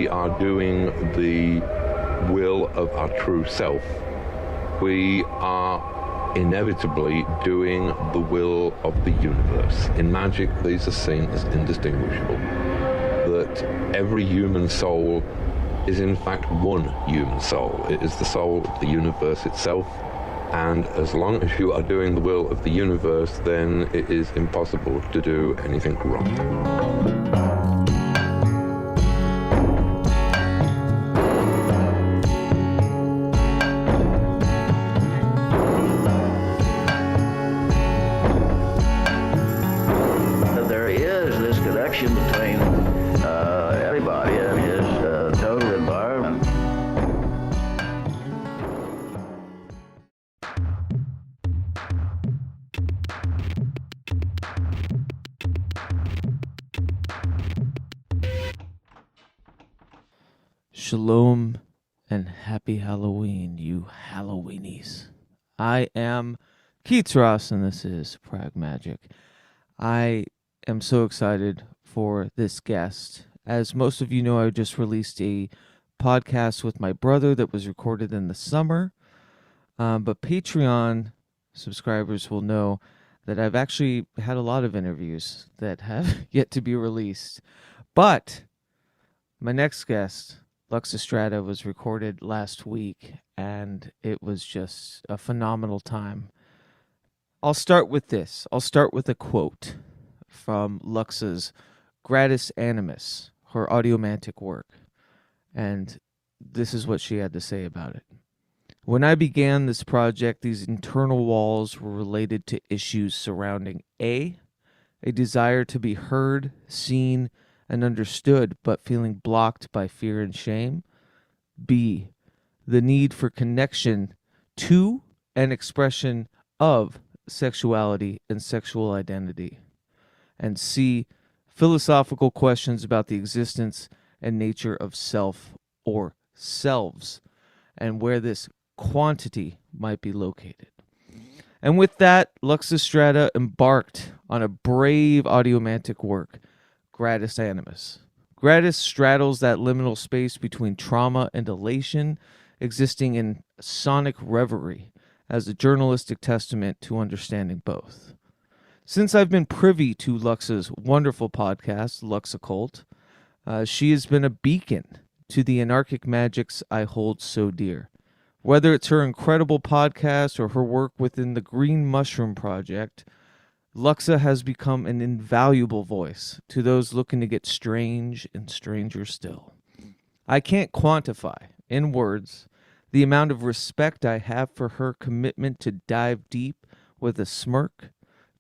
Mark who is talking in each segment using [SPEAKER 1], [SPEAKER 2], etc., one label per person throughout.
[SPEAKER 1] we are doing the will of our true self, we are inevitably doing the will of the universe. In magic, these are seen as indistinguishable. That every human soul is in fact one human soul. It is the soul of the universe itself. And as long as you are doing the will of the universe, then it is impossible to do anything wrong.
[SPEAKER 2] There is this connection between everybody and his total environment.
[SPEAKER 3] Shalom and happy Halloween, you Halloweenies. I am Keats Ross, and this is Pragmagick. I am so excited for this guest. As most of you know, I just released a podcast with my brother that was recorded in the summer. But Patreon subscribers will know that I've actually had a lot of interviews that have yet to be released. But my next guest, Luxa Strata, was recorded last week, and it was just a phenomenal time. I'll start with this. I'll start with a quote from Luxa's Gratus Animus, her audiomantic work. And this is what she had to say about it. When I began this project, these internal walls were related to issues surrounding a desire to be heard, seen, and understood, but feeling blocked by fear and shame. B, the need for connection to and expression of sexuality and sexual identity. And C, philosophical questions about the existence and nature of self or selves, and where this quantity might be located. And with that, Luxa Strata embarked on a brave audiomantic work, Gratus Animus. Gratus straddles that liminal space between trauma and elation, existing in sonic reverie as a journalistic testament to understanding both. Since I've been privy to Luxa's wonderful podcast, Lux Occult, she has been a beacon to the anarchic magicks I hold so dear. Whether it's her incredible podcast or her work within the Green Mushroom Project, Luxa has become an invaluable voice to those looking to get strange and stranger still. I can't quantify, in words, the amount of respect I have for her commitment to dive deep with a smirk,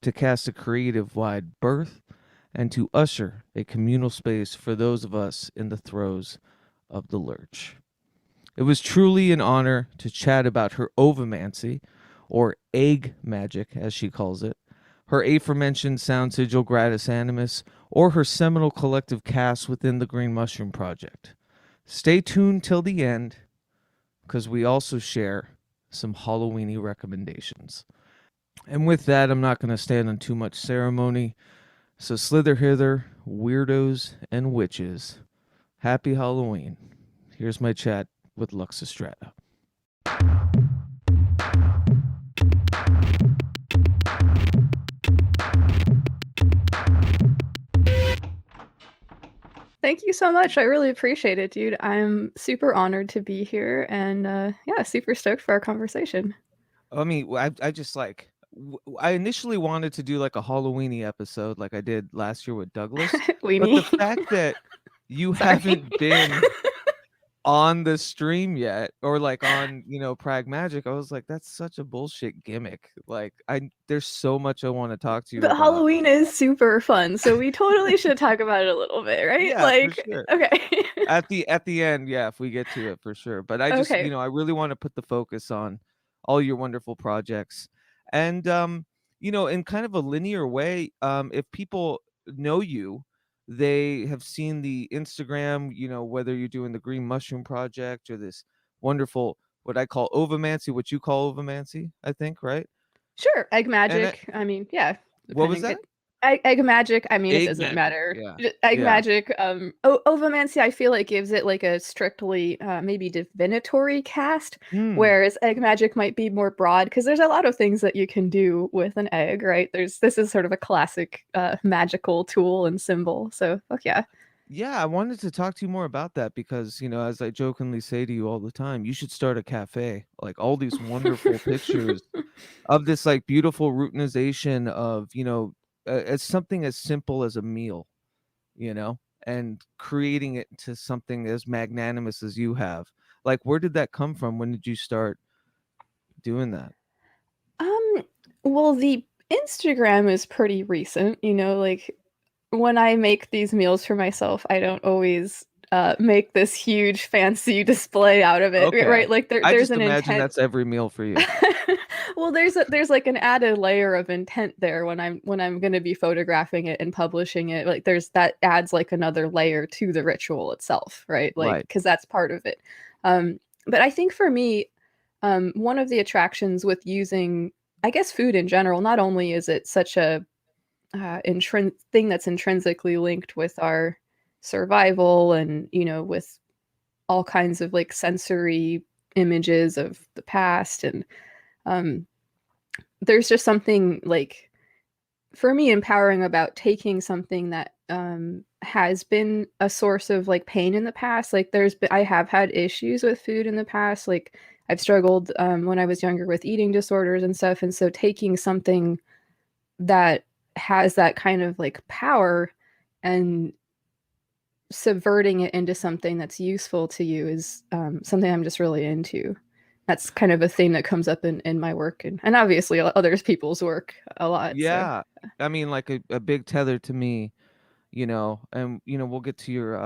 [SPEAKER 3] to cast a creative wide berth, and to usher a communal space for those of us in the throes of the lurch. It was truly an honor to chat about her Ovamancy, or egg magic as she calls it, her aforementioned sound sigil Gratus Animus, or her seminal collective cast within the Green Mushroom Project. Stay tuned till the end, because we also share some Halloweeny recommendations. And with that, I'm not going to stand on too much ceremony, so slither hither, weirdos and witches. Happy Halloween. Here's my chat with Luxa Strata.
[SPEAKER 4] Thank you so much. I really appreciate it, dude. I'm super honored to be here and yeah, super stoked for our conversation.
[SPEAKER 3] I mean, I just like, I initially wanted to do like a Halloweeny episode like I did last year with Douglas. But the fact that you haven't been on the stream yet, or like on, Pragmagick, I was like, that's such a bullshit gimmick. Like, there's so much I want to talk to you
[SPEAKER 4] But
[SPEAKER 3] about.
[SPEAKER 4] Halloween is super fun, so we totally should talk about it a little bit, right?
[SPEAKER 3] Yeah,
[SPEAKER 4] like,
[SPEAKER 3] for sure.
[SPEAKER 4] Okay.
[SPEAKER 3] At the end, yeah, if we get to it, for sure. But I just,
[SPEAKER 4] Okay.
[SPEAKER 3] I really want to put the focus on all your wonderful projects. And in kind of a linear way, if people know you, they have seen the Instagram, whether you're doing the Green Mushroom Project or this wonderful, what I call Ovamancy, what you call Ovamancy, I think, right?
[SPEAKER 4] Sure. Egg magic. I mean, yeah.
[SPEAKER 3] What was that?
[SPEAKER 4] egg magic, I mean, it
[SPEAKER 3] Egg
[SPEAKER 4] doesn't
[SPEAKER 3] magic.
[SPEAKER 4] matter.
[SPEAKER 3] Yeah.
[SPEAKER 4] Egg
[SPEAKER 3] Yeah.
[SPEAKER 4] magic. Ovamancy, I feel like gives it like a strictly maybe divinatory cast,
[SPEAKER 3] Hmm.
[SPEAKER 4] whereas egg magic might be more broad because there's a lot of things that you can do with an egg, right? This is sort of a classic magical tool and symbol. So fuck yeah.
[SPEAKER 3] Yeah, I wanted to talk to you more about that because, as I jokingly say to you all the time, you should start a cafe. Like all these wonderful pictures of this like beautiful routinization of, as something as simple as a meal, and creating it to something as magnanimous as you have. Like, where did that come from? When did you start doing that?
[SPEAKER 4] Um, well, the Instagram is pretty recent, like when I make these meals for myself, I don't always make this huge fancy display out of it,
[SPEAKER 3] Okay.
[SPEAKER 4] right? Like
[SPEAKER 3] I
[SPEAKER 4] there's
[SPEAKER 3] just
[SPEAKER 4] an
[SPEAKER 3] imagine
[SPEAKER 4] intent.
[SPEAKER 3] that's every meal for you.
[SPEAKER 4] Well, there's like an added layer of intent there when I'm going to be photographing it and publishing it. Like there's that adds like another layer to the ritual itself, right? Like
[SPEAKER 3] Right.
[SPEAKER 4] because that's part of it. But I think for me, one of the attractions with using, I guess, food in general, not only is it such a thing that's intrinsically linked with our survival and with all kinds of like sensory images of the past, and um, there's just something like for me empowering about taking something that has been a source of like pain in the past. Like I have had issues with food in the past. Like I've struggled when I was younger with eating disorders and stuff, and so taking something that has that kind of like power and subverting it into something that's useful to you is something I'm just really into. That's kind of a theme that comes up in my work and obviously others people's work a lot. So
[SPEAKER 3] Yeah. I mean, like a big tether to me, and we'll get to your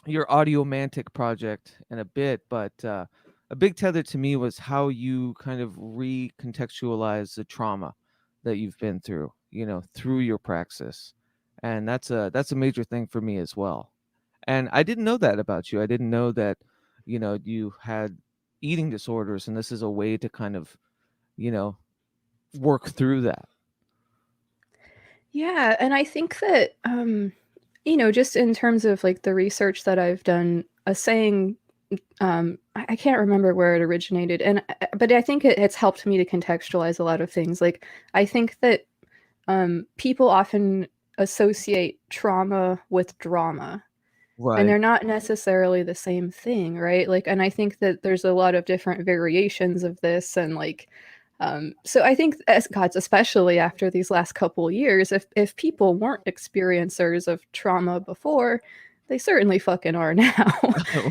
[SPEAKER 3] audiomantic project in a bit, but a big tether to me was how you kind of recontextualize the trauma that you've been through, through your praxis. And that's a major thing for me as well. And I didn't know that about you. I didn't know that, you had eating disorders, and this is a way to kind of, you know, work through that.
[SPEAKER 4] yeah, and I think that just in terms of like the research that I've done, a saying I can't remember where it originated, and but I think it's helped me to contextualize a lot of things. Like I think that people often associate trauma with drama, and
[SPEAKER 3] Right.
[SPEAKER 4] they're not necessarily the same thing, right? Like, and I think that there's a lot of different variations of this, and like, so I think as gods, especially after these last couple years, if people weren't experiencers of trauma before, they certainly fucking are now,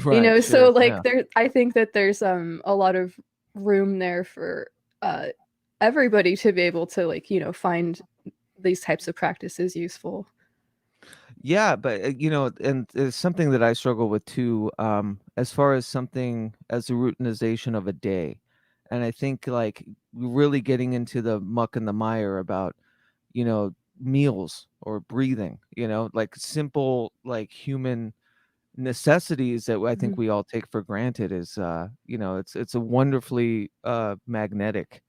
[SPEAKER 3] Right.
[SPEAKER 4] So
[SPEAKER 3] Sure.
[SPEAKER 4] like,
[SPEAKER 3] Yeah.
[SPEAKER 4] I think that there's a lot of room there for everybody to be able to like find these types of practices useful.
[SPEAKER 3] Yeah, but and it's something that I struggle with too, as far as something as the routinization of a day. And I think like really getting into the muck and the mire about, meals or breathing, like simple like human necessities that I think
[SPEAKER 4] Mhm.
[SPEAKER 3] we all take for granted is it's a wonderfully magnetic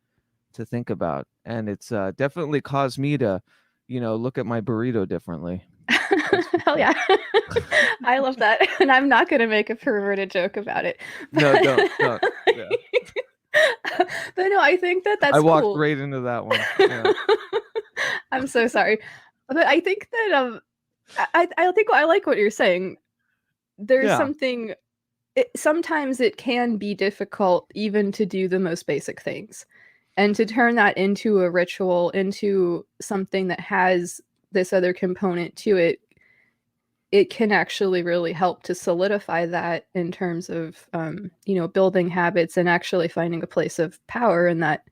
[SPEAKER 3] to think about. And it's definitely caused me to, look at my burrito differently. That's for
[SPEAKER 4] Hell
[SPEAKER 3] sure.
[SPEAKER 4] yeah. I love that. And I'm not going to make a perverted joke about it.
[SPEAKER 3] No,
[SPEAKER 4] But
[SPEAKER 3] don't. Yeah.
[SPEAKER 4] but no, I think that
[SPEAKER 3] I
[SPEAKER 4] that's
[SPEAKER 3] walked
[SPEAKER 4] cool.
[SPEAKER 3] right into that one. Yeah.
[SPEAKER 4] I'm so sorry. But I think that I think I like what you're saying. There's
[SPEAKER 3] Yeah.
[SPEAKER 4] something sometimes it can be difficult even to do the most basic things. And to turn that into a ritual, into something that has this other component to it, it can actually really help to solidify that in terms of building habits and actually finding a place of power in that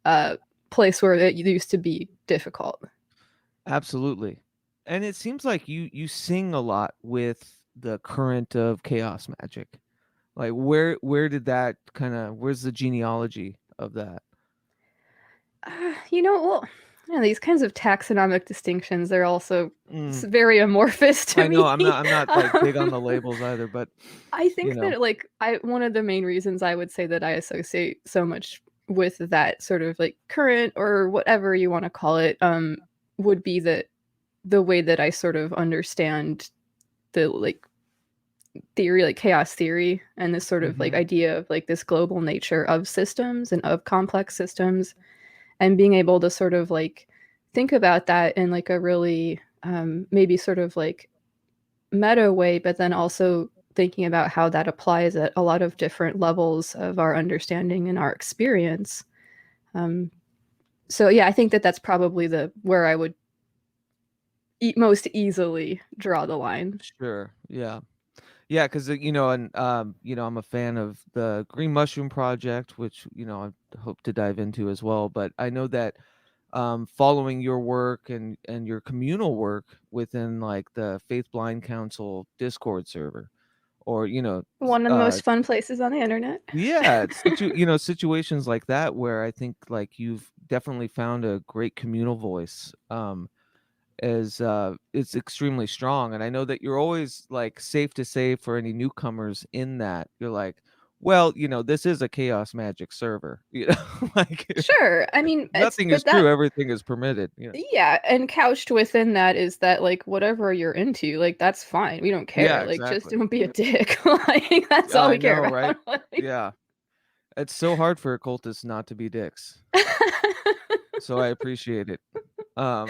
[SPEAKER 4] uh, place where it used to be difficult.
[SPEAKER 3] Absolutely. And it seems like you sing a lot with the current of chaos magic. Like where did that where's the genealogy of that?
[SPEAKER 4] Well, these kinds of taxonomic distinctions, they're also
[SPEAKER 3] Mm,
[SPEAKER 4] very amorphous to
[SPEAKER 3] I know
[SPEAKER 4] me.
[SPEAKER 3] I'm not like big on the
[SPEAKER 4] Um,
[SPEAKER 3] labels either, but
[SPEAKER 4] I
[SPEAKER 3] you
[SPEAKER 4] think
[SPEAKER 3] know.
[SPEAKER 4] that like I one of the main reasons I would say that I associate so much with that sort of like current or whatever you want to call it, would be the way that I sort of understand the like theory, like chaos theory, and this sort of like idea of like this global nature of systems and of complex systems, and being able to sort of like think about that in like a really maybe sort of like meta way, but then also thinking about how that applies at a lot of different levels of our understanding and our experience. So yeah, I think that that's probably the where I would most easily draw the line.
[SPEAKER 3] Sure. Yeah. Yeah, because you know, and you know, I'm a fan of the Green Mushroom Project, which you know I hope to dive into as well. But I know that following your work and your communal work within like the Faith Blind Council Discord server, or you know,
[SPEAKER 4] One of the most fun places on the internet.
[SPEAKER 3] yeah, you know, situations like that where I think like you've definitely found a great communal voice. Is it's extremely strong, and I know that you're always like safe to say for any newcomers in that you're like, well, you know, this is a chaos magic server, you know, like
[SPEAKER 4] Sure. I mean, it's
[SPEAKER 3] nothing is
[SPEAKER 4] but
[SPEAKER 3] true,
[SPEAKER 4] that
[SPEAKER 3] everything is permitted, you know.
[SPEAKER 4] yeah, and couched within that is that like whatever you're into, like that's fine. We don't
[SPEAKER 3] Yeah,
[SPEAKER 4] care. Like just
[SPEAKER 3] exactly.
[SPEAKER 4] don't be a dick. Like that's all
[SPEAKER 3] I
[SPEAKER 4] we care
[SPEAKER 3] know, right?
[SPEAKER 4] about. Like,
[SPEAKER 3] Yeah, it's so hard for occultists not to be dicks, so I appreciate it. um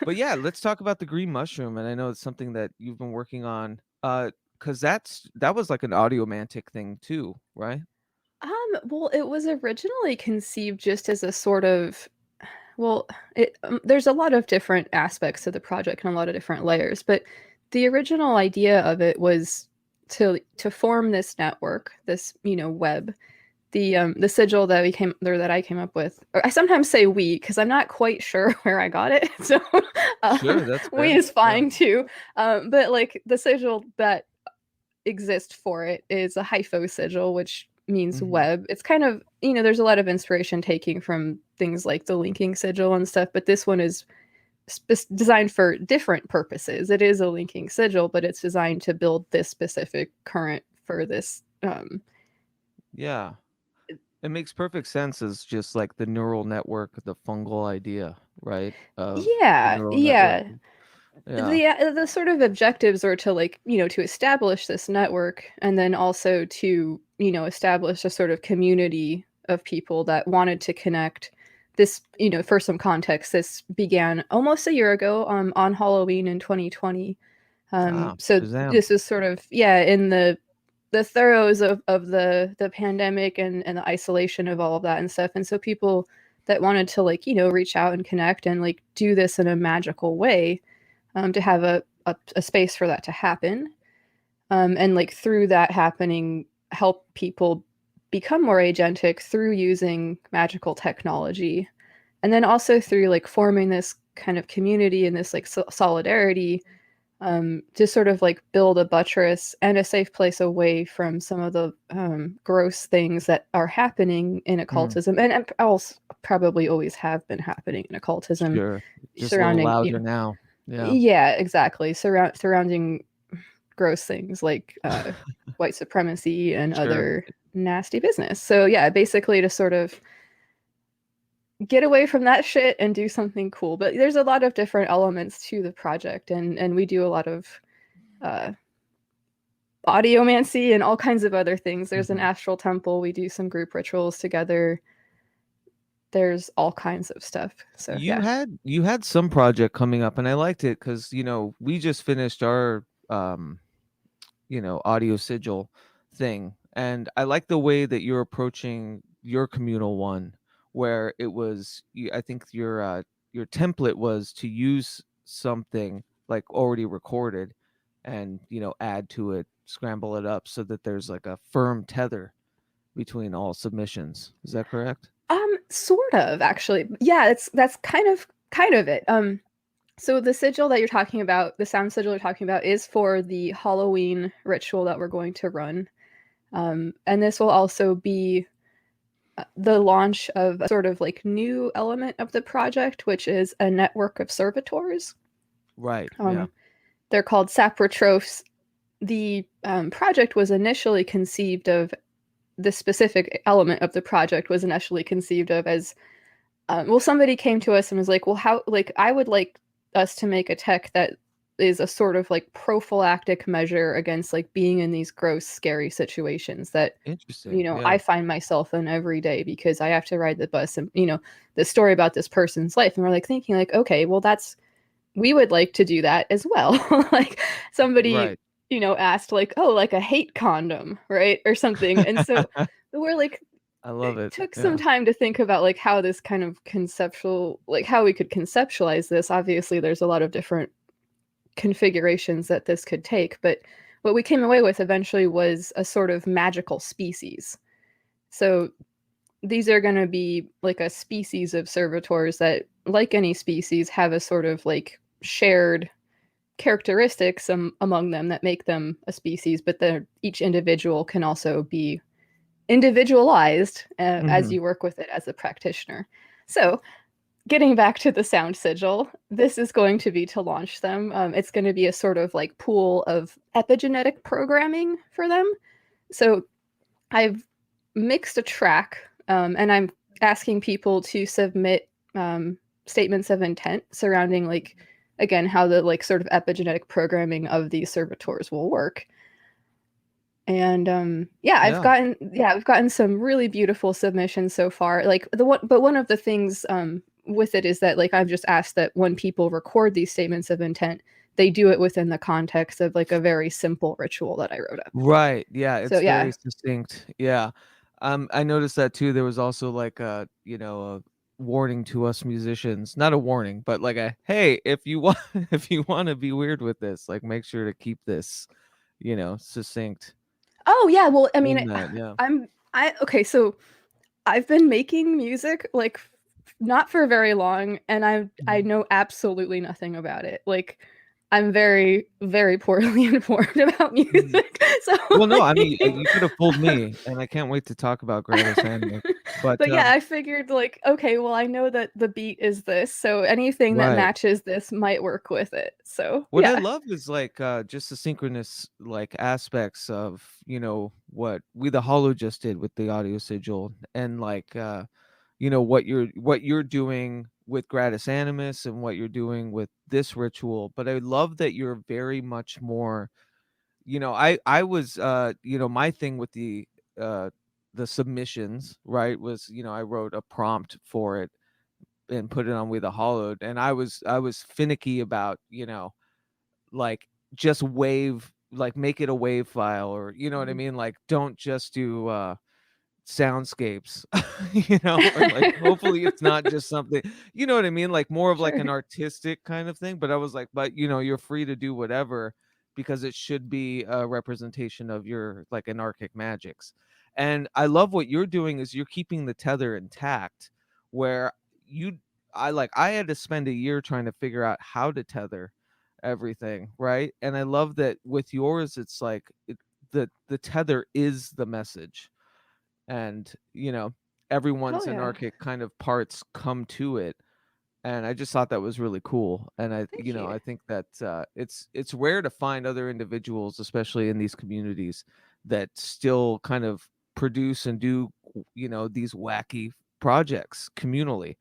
[SPEAKER 3] but yeah, let's talk about the green mushroom, and I know it's something that you've been working on, because that was like an audiomantic thing too, right?
[SPEAKER 4] well, it was originally conceived just as a sort of well, there's a lot of different aspects to the project and a lot of different layers, but the original idea of it was to form this network, this web. The sigil that we came there that I came up with, or I sometimes say we because I'm not quite sure where I got it, so
[SPEAKER 3] Sure, that's
[SPEAKER 4] we
[SPEAKER 3] fair.
[SPEAKER 4] is
[SPEAKER 3] Yeah.
[SPEAKER 4] fine too. But like the sigil that exist for it is a hypho sigil, which means
[SPEAKER 3] Mhm.
[SPEAKER 4] web. It's kind of, there's a lot of inspiration taking from things like the linking sigil and stuff, but this one is designed for different purposes. It is a linking sigil, but it's designed to build this specific current for this.
[SPEAKER 3] Yeah. It makes perfect sense as just like the neural network, the fungal idea, right? Of the
[SPEAKER 4] Yeah,
[SPEAKER 3] neural network.
[SPEAKER 4] yeah.
[SPEAKER 3] Yeah.
[SPEAKER 4] The sort of objectives are to like to establish this network, and then also to establish a sort of community of people that wanted to connect. This, for some context, this began almost a year ago, on Halloween in 2020.
[SPEAKER 3] Ah,
[SPEAKER 4] So
[SPEAKER 3] Shazam.
[SPEAKER 4] this is sort of, yeah, in the throes of the pandemic and the isolation of all of that and stuff. And so people that wanted to like reach out and connect and like do this in a magical way, to have a space for that to happen, and like through that happening, help people become more agentic through using magical technology, and then also through like forming this kind of community and this like solidarity, to sort of like build a buttress and a safe place away from some of the gross things that are happening in
[SPEAKER 3] Mm,
[SPEAKER 4] occultism, and also probably always have been happening in occultism
[SPEAKER 3] sure. Just a little
[SPEAKER 4] surrounding
[SPEAKER 3] louder now. Yeah.
[SPEAKER 4] yeah, exactly. Surrounding gross things like white supremacy and
[SPEAKER 3] Sure.
[SPEAKER 4] other nasty business. So yeah, basically to sort of get away from that shit and do something cool. But there's a lot of different elements to the project, and we do a lot of uh, audiomancy and all kinds of other things. There's an
[SPEAKER 3] Mhm.
[SPEAKER 4] astral temple. We do some group rituals together. There's all kinds of stuff. So yeah.
[SPEAKER 3] You had some project coming up, and I liked it because you know we just finished our you know, audio sigil thing. And I like the way that you're approaching your communal one, where it was, I think your template was to use something like already recorded, and you know, add to it, scramble it up so that there's like a firm tether between all submissions. Is that correct?
[SPEAKER 4] Sort of actually. Yeah, that's kind of it. So the sigil that you're talking about, the sound sigil you're talking about, is for the Halloween ritual that we're going to run. And this will also be the launch of a sort of like new element of the project, which is a network of servitors.
[SPEAKER 3] Right. Yeah.
[SPEAKER 4] Um, they're called saprotrophs. The project was initially conceived of, the specific element of the project was initially conceived of as well, somebody came to us and was like, well, how, like, I would like us to make a tech that is a sort of like prophylactic measure against like being in these gross, scary situations that,
[SPEAKER 3] Interesting. Yeah.
[SPEAKER 4] I find myself in every day because I have to ride the bus and, the story about this person's life. And we're like thinking like, okay, well, we would like to do that as well. Like somebody,
[SPEAKER 3] Right.
[SPEAKER 4] asked like, oh, like a hate condom, right? Or something. And so we're like,
[SPEAKER 3] I love
[SPEAKER 4] it
[SPEAKER 3] it.
[SPEAKER 4] took some
[SPEAKER 3] Yeah.
[SPEAKER 4] time to think about like how this kind of conceptual, like how we could conceptualize this. Obviously, there's a lot of different configurations that this could take, but what we came away with eventually was a sort of magical species. So these are going to be like a species of servitors that, like any species, have a sort of like shared characteristics among them that make them a species, but each individual can also be individualized as
[SPEAKER 3] Hmm.
[SPEAKER 4] you work with it as a practitioner. So, getting back to the sound sigil, this is going to be to launch them. It's going to be a sort of like pool of epigenetic programming for them. So, I've mixed a track, and I'm asking people to submit statements of intent surrounding, like, again, how the like sort of epigenetic programming of these servitors will work. And
[SPEAKER 3] Yeah.
[SPEAKER 4] we've gotten some really beautiful submissions so far. Like one of the things with it is that like I've just asked that when people record these statements of intent, they do it within the context of like a very simple ritual that I wrote up.
[SPEAKER 3] Right. Yeah.
[SPEAKER 4] So
[SPEAKER 3] It's
[SPEAKER 4] yeah.
[SPEAKER 3] very succinct. Yeah. I noticed that too. There was also like a warning to us musicians, not a warning, but like a, hey, if you want, if you want to be weird with this, like make sure to keep this, succinct
[SPEAKER 4] Oh yeah, well, I mean,
[SPEAKER 3] in that. Yeah.
[SPEAKER 4] okay, so I've been making music like not for very long, and I
[SPEAKER 3] Mhm.
[SPEAKER 4] know absolutely nothing about it. Like I'm very, very poorly informed about
[SPEAKER 3] Mhm.
[SPEAKER 4] music. So
[SPEAKER 3] Well, no, I
[SPEAKER 4] like,
[SPEAKER 3] mean, you could have fooled me, and I can't wait to talk about Gratus Animus. But
[SPEAKER 4] but yeah, I figured like, okay, well, I know that the beat is this, so anything that
[SPEAKER 3] right.
[SPEAKER 4] matches this might work with it. So
[SPEAKER 3] What I
[SPEAKER 4] yeah.
[SPEAKER 3] love is like just the synchronous like aspects of, what We the Hollow just did with the audio sigil, and like what you're doing with Gratus Animus and what you're doing with this ritual. But I love that you're very much more, I was my thing with the submissions, right, was, I wrote a prompt for it and put it on We the Hollowed, and I was finicky about, like, just wave, like, make it a wave file, or you know what I
[SPEAKER 4] Mhm.
[SPEAKER 3] mean? Like, don't just do soundscapes, or like hopefully it's not just something, you know what I mean? Like more of like
[SPEAKER 4] Sure.
[SPEAKER 3] an artistic kind of thing. But I was like, but you're free to do whatever, because it should be a representation of your like anarchic magics. And I love what you're doing is you're keeping the tether intact, where you I had to spend a year trying to figure out how to tether everything, right? And I love that with yours it's like the tether is the message, and
[SPEAKER 4] Hell
[SPEAKER 3] everyone's
[SPEAKER 4] yeah.
[SPEAKER 3] anarchic kind of parts come to it. And I just thought that was really cool. And
[SPEAKER 4] Thank you.
[SPEAKER 3] I think that it's rare to find other individuals, especially in these communities, that still kind of produce and do these wacky projects communally.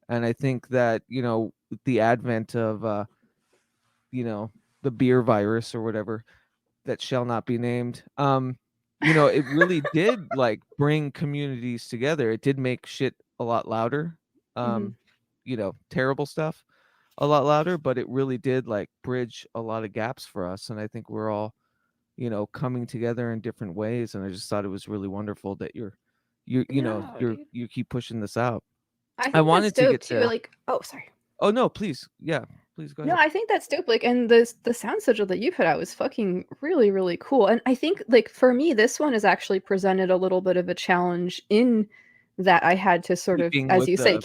[SPEAKER 3] And I think that with the advent of you know the beer virus or whatever that shall not be named, it really did like bring communities together. It did make shit a lot louder,
[SPEAKER 4] Hmm.
[SPEAKER 3] terrible stuff a lot louder, but it really did like bridge a lot of gaps for us. And I think we're all coming together in different ways. And I just thought it was really wonderful that
[SPEAKER 4] No, dude.
[SPEAKER 3] you keep pushing this out.
[SPEAKER 4] I
[SPEAKER 3] I
[SPEAKER 4] think that's
[SPEAKER 3] wanted to
[SPEAKER 4] dope
[SPEAKER 3] get
[SPEAKER 4] too.
[SPEAKER 3] to
[SPEAKER 4] Like, oh, sorry.
[SPEAKER 3] Oh no, please, yeah, please go
[SPEAKER 4] No,
[SPEAKER 3] ahead.
[SPEAKER 4] I think that's dope. Like, and the sound sigil that you put out was fucking really, really cool. And I think, like, for me, this one has actually presented a little bit of a challenge in that I had to sort of,
[SPEAKER 3] Keeping
[SPEAKER 4] as
[SPEAKER 3] with
[SPEAKER 4] you say,
[SPEAKER 3] the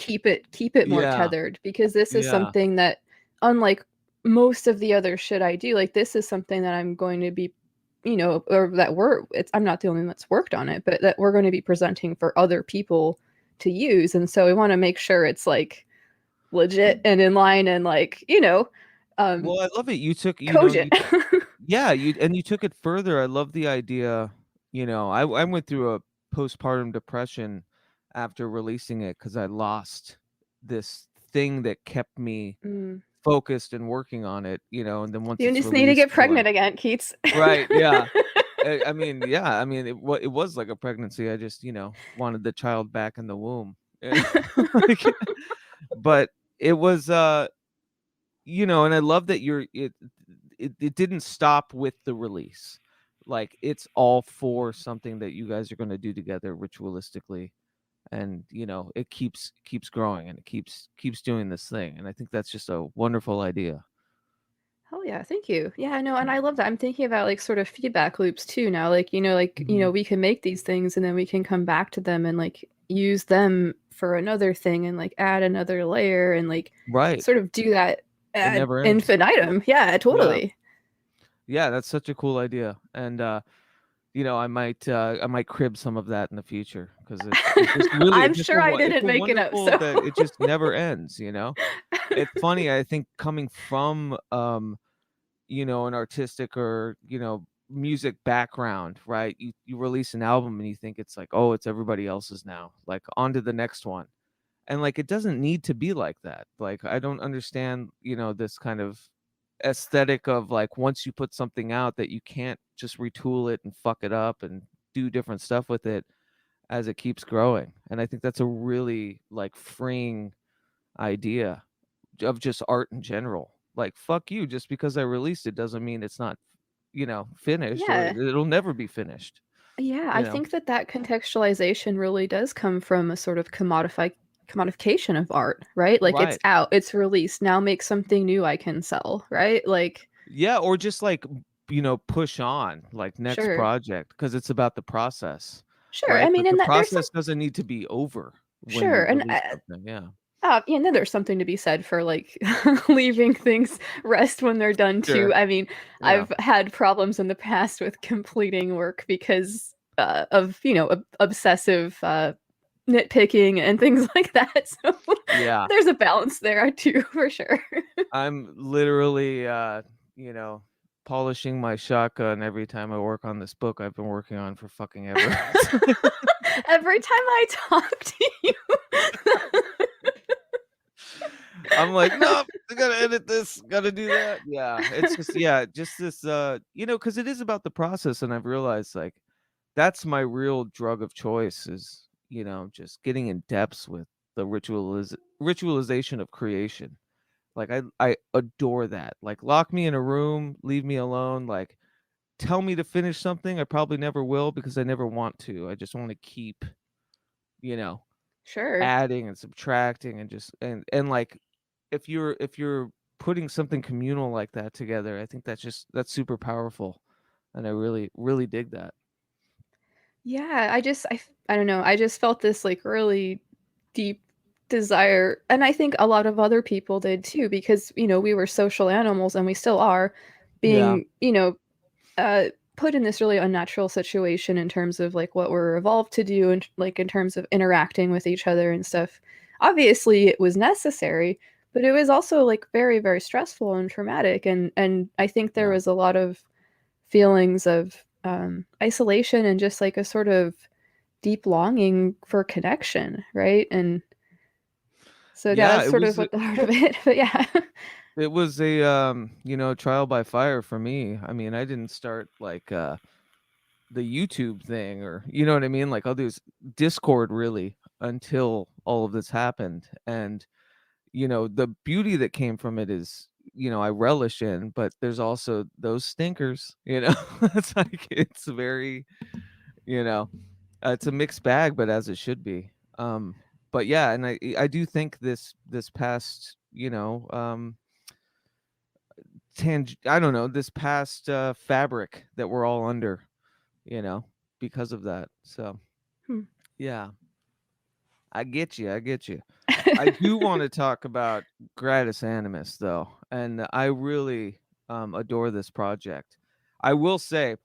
[SPEAKER 4] keep it more
[SPEAKER 3] Yeah,
[SPEAKER 4] tethered because this is
[SPEAKER 3] yeah.
[SPEAKER 4] something that, unlike most of the other shit I do, like, this is something that I'm going to be, or that I'm not the only one that's worked on it, but that we're going to be presenting for other people to use. And so we want to make sure it's like legit and in line and like, um
[SPEAKER 3] Well, I love it. You took,
[SPEAKER 4] cogent.
[SPEAKER 3] yeah, you took it further. I love the idea. I went through a postpartum depression after releasing it because I lost this thing that kept me
[SPEAKER 4] Mm.
[SPEAKER 3] focused and working on it, you know, and then once
[SPEAKER 4] You
[SPEAKER 3] it's
[SPEAKER 4] just need to
[SPEAKER 3] released,
[SPEAKER 4] get
[SPEAKER 3] you're like,
[SPEAKER 4] pregnant again, Keats.
[SPEAKER 3] right, yeah. I mean, yeah, I mean, it was like a pregnancy. I just, you know, wanted the child back in the womb. Like, but it was, you know, and I love that it didn't stop with the release. Like, it's all for something that you guys are going to do together ritualistically, and you know, it keeps growing, and it keeps doing this thing, and I think that's just a wonderful idea.
[SPEAKER 4] Hell yeah, thank you. Yeah, no, and I love that. I'm thinking about like sort of feedback loops too now. Like,
[SPEAKER 3] Mhm.
[SPEAKER 4] we can make these things and then we can come back to them and like use them for another thing and like add another layer and like
[SPEAKER 3] Right.
[SPEAKER 4] sort of do that
[SPEAKER 3] It
[SPEAKER 4] ad
[SPEAKER 3] never ends.
[SPEAKER 4] infinitum. Yeah,
[SPEAKER 3] Yeah.
[SPEAKER 4] totally.
[SPEAKER 3] Yeah, that's such a cool idea. And you know, I might crib some of that in the future, because it's just really,
[SPEAKER 4] I'm sure I
[SPEAKER 3] it's
[SPEAKER 4] didn't
[SPEAKER 3] a
[SPEAKER 4] make it up,
[SPEAKER 3] wonderful
[SPEAKER 4] so
[SPEAKER 3] that it just never ends, you know. It's funny, I think, coming from you know, an artistic or, you know, music background, right? You release an album and you think it's like, oh, it's everybody else's now. Like, on to the next one. And like, it doesn't need to be like that. Like, I don't understand, you know, this kind of aesthetic of like, once you put something out, that you can't just retool it and fuck it up and do different stuff with it as it keeps growing. And I think that's a really like freeing idea of just art in general. Like, fuck you, just because I released it doesn't mean it's not, you know, finished, or
[SPEAKER 4] yeah.
[SPEAKER 3] it'll never be finished,
[SPEAKER 4] Yeah,
[SPEAKER 3] you
[SPEAKER 4] I
[SPEAKER 3] know.
[SPEAKER 4] think that contextualization really does come from a sort of commodification of art, right? Like it's
[SPEAKER 3] Right.
[SPEAKER 4] out, it's released, now make something new I can sell, right? Like,
[SPEAKER 3] Yeah, or just like, you know, push on, like, next
[SPEAKER 4] sure.
[SPEAKER 3] project, because it's about the process,
[SPEAKER 4] Sure. I
[SPEAKER 3] right?
[SPEAKER 4] mean,
[SPEAKER 3] But the
[SPEAKER 4] and that there's some
[SPEAKER 3] process doesn't need to be over when
[SPEAKER 4] sure,
[SPEAKER 3] you
[SPEAKER 4] and
[SPEAKER 3] release something. Yeah.
[SPEAKER 4] yeah, and then there's something to be said for like leaving things rest when they're done too.
[SPEAKER 3] Sure.
[SPEAKER 4] I mean,
[SPEAKER 3] Yeah.
[SPEAKER 4] I've had problems in the past with completing work because of obsessive nitpicking and things like that. So
[SPEAKER 3] Yeah.
[SPEAKER 4] there's a balance there too, for sure.
[SPEAKER 3] I'm literally you know, polishing my shotgun every time I work on this book I've been working on for fucking ever.
[SPEAKER 4] Every time I talk to you,
[SPEAKER 3] I'm like, nope, I gotta edit this, gotta do that. Yeah, it's just, yeah, just this, you know, because it is about the process, and I've realized like that's my real drug of choice is, you know, just getting in depths with the ritualization of creation. Like, I adore that. Like, lock me in a room, leave me alone. Like, tell me to finish something, I probably never will, because I never want to. I just want to keep, you know,
[SPEAKER 4] sure.
[SPEAKER 3] adding and subtracting, and just, and like, if you're putting something communal like that together, I think that's super powerful, and I really dig that.
[SPEAKER 4] Yeah, I don't know. I just felt this like really deep desire, and I think a lot of other people did too, because we were social animals and we still are,
[SPEAKER 3] Yeah.
[SPEAKER 4] being uh put in this really unnatural situation in terms of like what we're evolved to do and like in terms of interacting with each other and stuff. Obviously, it was necessary, but it was also like very, very stressful and traumatic, and I think there
[SPEAKER 3] Yeah.
[SPEAKER 4] was a lot of feelings of isolation and just like a sort of deep longing for connection, right? And so yeah,
[SPEAKER 3] Yeah,
[SPEAKER 4] that's sort of what the heart of it. But yeah,
[SPEAKER 3] it was a you know, trial by fire for me. I mean, I didn't start like the YouTube thing, or you know what I mean? Like, I'll do Discord really until all of this happened. And you know, the beauty that came from it is, you know, I relish in, but there's also those stinkers, you know. It's like, it's very, you know, it's a mixed bag, but as it should be. But yeah, and I do think this past, you know, I don't know, this past fabric that we're all under, you know, because of that. So
[SPEAKER 4] Hmm.
[SPEAKER 3] yeah, I get you. I get you. I do want to talk about Gratus Animus, though, and I really adore this project. I will say,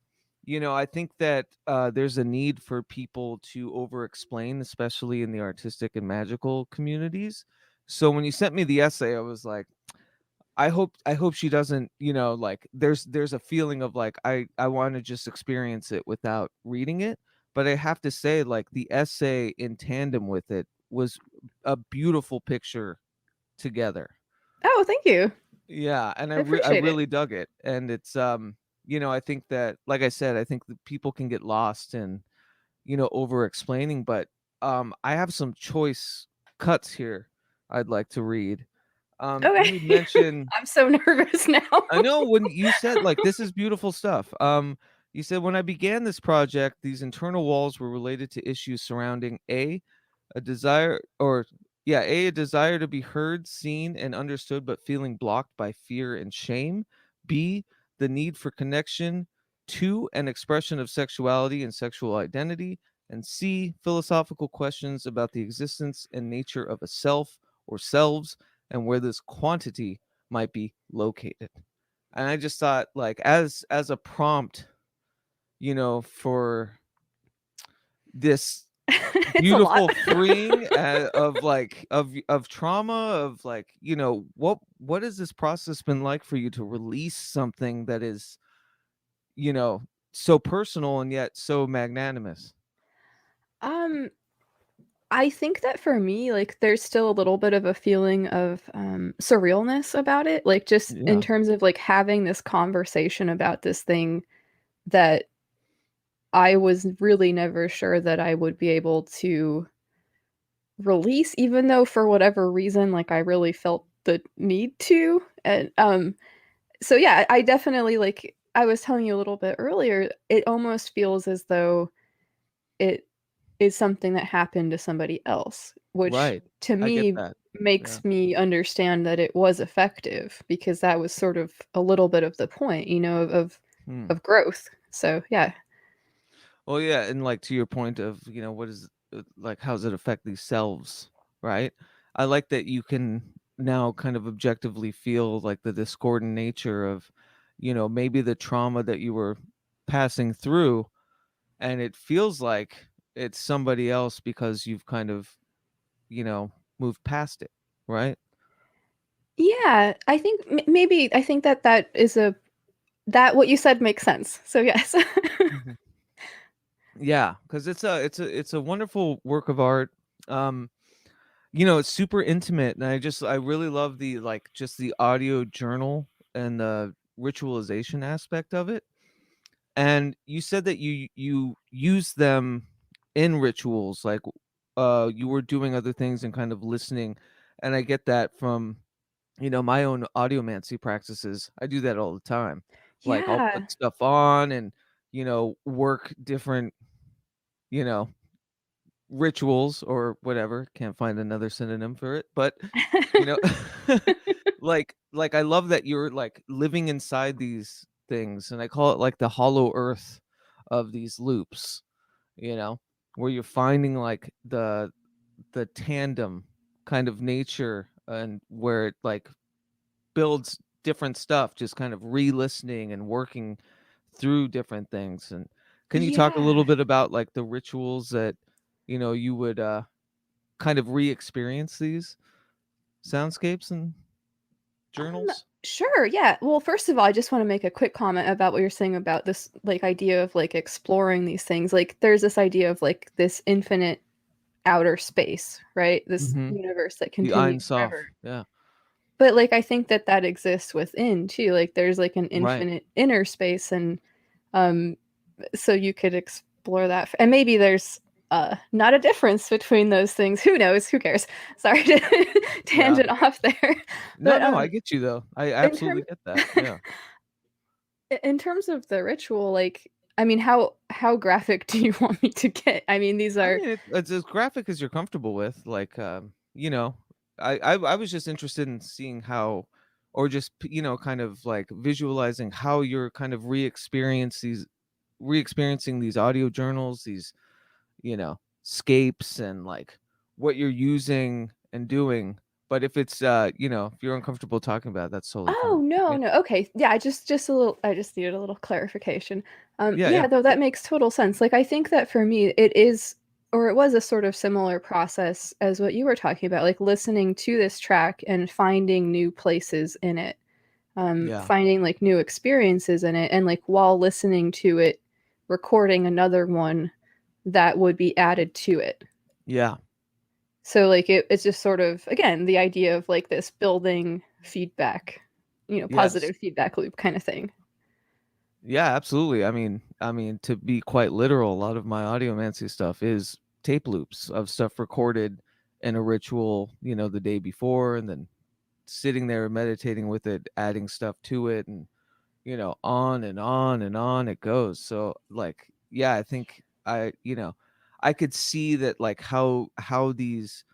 [SPEAKER 3] you know, I think that there's a need for people to over-explain, especially in the artistic and magical communities. So when you sent me the essay, I was like, I hope she doesn't, you know, like, there's a feeling of like, I want to just experience it without reading it. But I have to say, like, the essay in tandem with it was a beautiful picture together.
[SPEAKER 4] Oh, thank you.
[SPEAKER 3] Yeah, and
[SPEAKER 4] I
[SPEAKER 3] I
[SPEAKER 4] appreciate it.
[SPEAKER 3] really dug it, and it's I think that, like I said, I think that people can get lost in over explaining, but I have some choice cuts here I'd like to read.
[SPEAKER 4] Okay.
[SPEAKER 3] You mentioned,
[SPEAKER 4] I'm so nervous now.
[SPEAKER 3] I know, when you said, like, this is beautiful stuff. You said, when I began this project, these internal walls were related to issues surrounding a desire, or yeah, a desire to be heard, seen, and understood, but feeling blocked by fear and shame. B, the need for connection. Two, an expression of sexuality and sexual identity. And C, philosophical questions about the existence and nature of a self or selves, and where this quantity might be located. And I just thought, like, as a prompt, for this
[SPEAKER 4] It's a lot.
[SPEAKER 3] beautiful freeing, of like of trauma, of like, what has this process been like for you to release something that is, you know so personal and yet so magnanimous?
[SPEAKER 4] Um, I think that for me, like, there's still a little bit of a feeling of surrealness about it, like just in
[SPEAKER 3] Yeah.
[SPEAKER 4] terms of like having this conversation about this thing that I was really never sure that I would be able to release, even though for whatever reason, like I really felt the need to. And so yeah, I definitely like I was telling you a little bit earlier, it almost feels as though it is something that happened to somebody else, which
[SPEAKER 3] Right.
[SPEAKER 4] to
[SPEAKER 3] I get
[SPEAKER 4] me
[SPEAKER 3] that. Yeah.
[SPEAKER 4] makes me understand that it was effective because that was sort of a little bit of the point,
[SPEAKER 3] Hmm.
[SPEAKER 4] of growth. So yeah.
[SPEAKER 3] Well, yeah, and like, to your point of, what is, like, how does it affect these selves, right? I like that you can now kind of objectively feel like the discordant nature of, maybe the trauma that you were passing through, and it feels like it's somebody else because you've kind of, moved past it, right?
[SPEAKER 4] Yeah, I think maybe I think that that is a that what you said makes sense. So yes.
[SPEAKER 3] Mhm. Yeah, because it's a wonderful work of art. Um, it's super intimate, and I really love the, like, just the audio journal and the ritualization aspect of it. And you said that you use them in rituals, like, you were doing other things and kind of listening, and I get that from, my own audiomancy practices. I do that all the time. Like, I'll
[SPEAKER 4] Yeah.
[SPEAKER 3] put stuff on and, work different, you know rituals or whatever. Can't find another synonym for it, but, you know like, I love that you're, like, living inside these things, and I call it, like, the hollow earth of these loops, where you're finding, like, the tandem kind of nature, and where it, like, builds different stuff, just kind of re-listening and working through different things. And can you talk a little
[SPEAKER 4] Yeah.
[SPEAKER 3] bit about, like, the rituals that, you would, kind of re-experience these soundscapes and
[SPEAKER 4] Um,
[SPEAKER 3] journals?
[SPEAKER 4] sure, yeah. Well, first of all, I just want to make a quick comment about what you're saying about this like idea of like exploring these things. Like there's this idea of like this infinite outer space, right? This
[SPEAKER 3] Mhm.
[SPEAKER 4] universe that
[SPEAKER 3] The
[SPEAKER 4] continues
[SPEAKER 3] Ein Sof,
[SPEAKER 4] forever.
[SPEAKER 3] yeah.
[SPEAKER 4] But like I think that that exists within too. Like there's like an
[SPEAKER 3] Right.
[SPEAKER 4] infinite inner space and um so you could explore that. And maybe there's not a difference between those things. Who knows? Who cares? Sorry to
[SPEAKER 3] Yeah.
[SPEAKER 4] tangent off there.
[SPEAKER 3] No,
[SPEAKER 4] But
[SPEAKER 3] no, I get you, though. I
[SPEAKER 4] in
[SPEAKER 3] absolutely
[SPEAKER 4] terms
[SPEAKER 3] get that, yeah.
[SPEAKER 4] in terms of the ritual, like, I mean, how graphic do you want me to get? I mean, these
[SPEAKER 3] I
[SPEAKER 4] are
[SPEAKER 3] mean, it's as graphic as you're comfortable with, like, I was just interested in seeing how, or just, kind of, like, visualizing how you're kind of re-experiencing these audio journals, these, scapes, and, like, what you're using and doing. But if it's, if you're uncomfortable talking about it, that's totally fine.
[SPEAKER 4] Oh, no,
[SPEAKER 3] Yeah.
[SPEAKER 4] no, okay. Yeah, I just a little I just needed a little clarification.
[SPEAKER 3] Yeah, yeah.
[SPEAKER 4] Yeah, though that makes total sense. Like, I think that for me, it is or it was a sort of similar process as what you were talking about, like listening to this track and finding new places in it,
[SPEAKER 3] Yeah.
[SPEAKER 4] finding like new experiences in it, and like while listening to it, recording another one that would be added to it.
[SPEAKER 3] Yeah.
[SPEAKER 4] So like it's just sort of, again, the idea of like this building feedback,
[SPEAKER 3] Yes.
[SPEAKER 4] positive feedback loop kind of thing.
[SPEAKER 3] Yeah, absolutely. I mean, to be quite literal, a lot of my audiomancy stuff is tape loops of stuff recorded in a ritual, the day before, and then sitting there meditating with it, adding stuff to it, and on and on and on it goes. So like, yeah, I think I could see that, like, how these,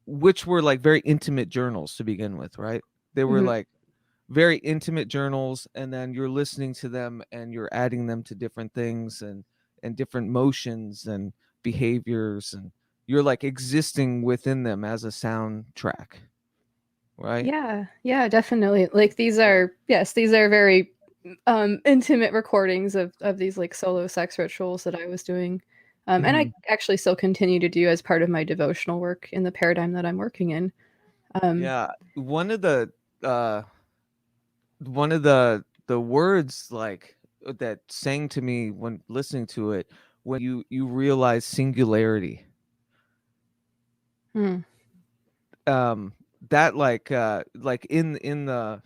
[SPEAKER 3] which were like very intimate journals to begin with, right? They were
[SPEAKER 4] Mhm.
[SPEAKER 3] like very intimate journals, and then you're listening to them and you're adding them to different things, and different motions and behaviors, and you're like existing within them as a soundtrack, right?
[SPEAKER 4] Yeah, definitely. Like these
[SPEAKER 3] Yeah.
[SPEAKER 4] are, yes, these are very intimate recordings of these like solo sex rituals that I was doing. And I
[SPEAKER 3] Mhm.
[SPEAKER 4] actually still continue to do as part of my devotional work in the paradigm that I'm working in. Um,
[SPEAKER 3] Yeah, uh one of the words, like, that sang to me when listening to it, when you realize singularity,
[SPEAKER 4] hmm.
[SPEAKER 3] um that, like in the,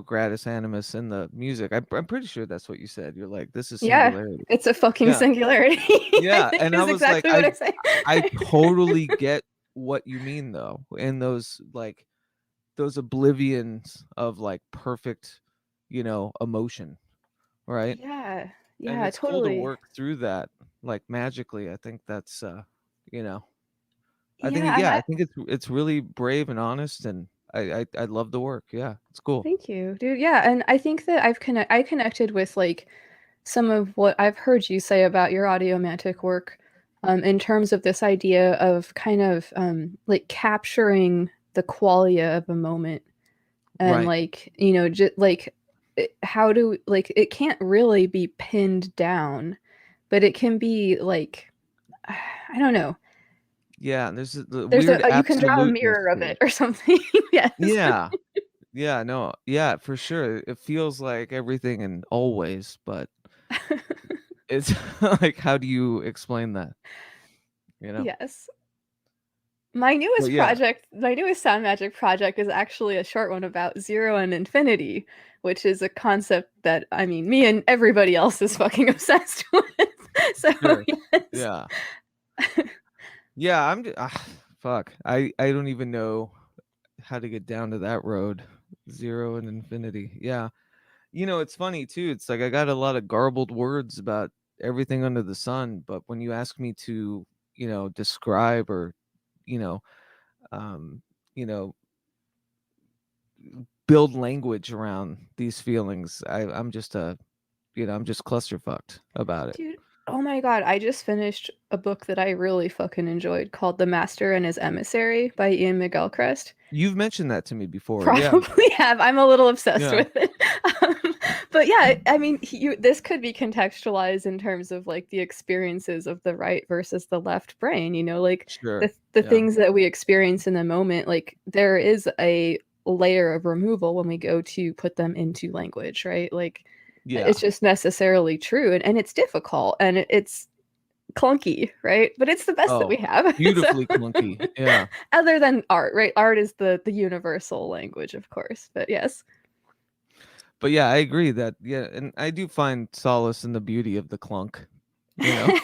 [SPEAKER 3] gratus animus in the music. I'm pretty sure that's what you said. You're like, this is
[SPEAKER 4] Yeah,
[SPEAKER 3] singularity.
[SPEAKER 4] it's a fucking
[SPEAKER 3] Yeah.
[SPEAKER 4] singularity. I
[SPEAKER 3] Yeah,
[SPEAKER 4] think
[SPEAKER 3] and I
[SPEAKER 4] is
[SPEAKER 3] was like,
[SPEAKER 4] exactly what
[SPEAKER 3] I
[SPEAKER 4] I say.
[SPEAKER 3] I totally get what you mean, though, in those, like, those oblivions of, like, perfect, emotion, right?
[SPEAKER 4] Yeah,
[SPEAKER 3] And
[SPEAKER 4] yeah,
[SPEAKER 3] it's cool to
[SPEAKER 4] totally.
[SPEAKER 3] work through that, like, magically. I think that's, you know, I think,
[SPEAKER 4] Yeah, and
[SPEAKER 3] yeah, I think it's really brave and honest, and I love the work. Yeah, it's cool.
[SPEAKER 4] thank you, dude. Yeah, and I think that I connected with like some of what I've heard you say about your audiomantic work, in terms of this idea of kind of like capturing the qualia of a moment, and
[SPEAKER 3] Right.
[SPEAKER 4] like just like how do like it can't really be pinned down, but it can be like I don't know.
[SPEAKER 3] Yeah, and there's the
[SPEAKER 4] There's
[SPEAKER 3] weird
[SPEAKER 4] you can draw a
[SPEAKER 3] absoluteness
[SPEAKER 4] mirror of
[SPEAKER 3] to
[SPEAKER 4] it
[SPEAKER 3] it.
[SPEAKER 4] or something. Yes.
[SPEAKER 3] Yeah. Yeah, no. Yeah, for sure. It feels like everything and always, but it's like, how do you explain that, you know?
[SPEAKER 4] Yes.
[SPEAKER 3] But yeah,
[SPEAKER 4] My newest sound magic project is actually a short one about zero and infinity, which is a concept that, I mean, me and everybody else is fucking obsessed with. So,
[SPEAKER 3] sure.
[SPEAKER 4] yes.
[SPEAKER 3] Yeah. Yeah, fuck. I don't even know how to get down to that road. Zero and infinity. Yeah. It's funny too. It's like I got a lot of garbled words about everything under the sun, but when you ask me to, describe, or, you know, um, you know, build language around these feelings, I'm just clusterfucked about it.
[SPEAKER 4] Dude, oh my God, I just finished a book that I really fucking enjoyed called The Master and His Emissary by Ian McGilchrist.
[SPEAKER 3] You've mentioned that to me before. Yeah.
[SPEAKER 4] Probably have. I'm a little obsessed
[SPEAKER 3] Yeah.
[SPEAKER 4] with it. But yeah, I mean, this could be contextualized in terms of like the experiences of the right versus the left brain, like
[SPEAKER 3] Sure.
[SPEAKER 4] the
[SPEAKER 3] Yeah.
[SPEAKER 4] things that we experience in the moment, like there is a layer of removal when we go to put them into language, right? Like it's
[SPEAKER 3] Yeah.
[SPEAKER 4] just necessarily true, and it's difficult, and it's clunky, right? But it's the best that
[SPEAKER 3] Oh,
[SPEAKER 4] we have. So
[SPEAKER 3] beautifully clunky. Yeah.
[SPEAKER 4] other than art, right? Art is the universal language, of course. But yes.
[SPEAKER 3] But yeah, I agree that, yeah, and I do find solace in the beauty of the clunk, you know.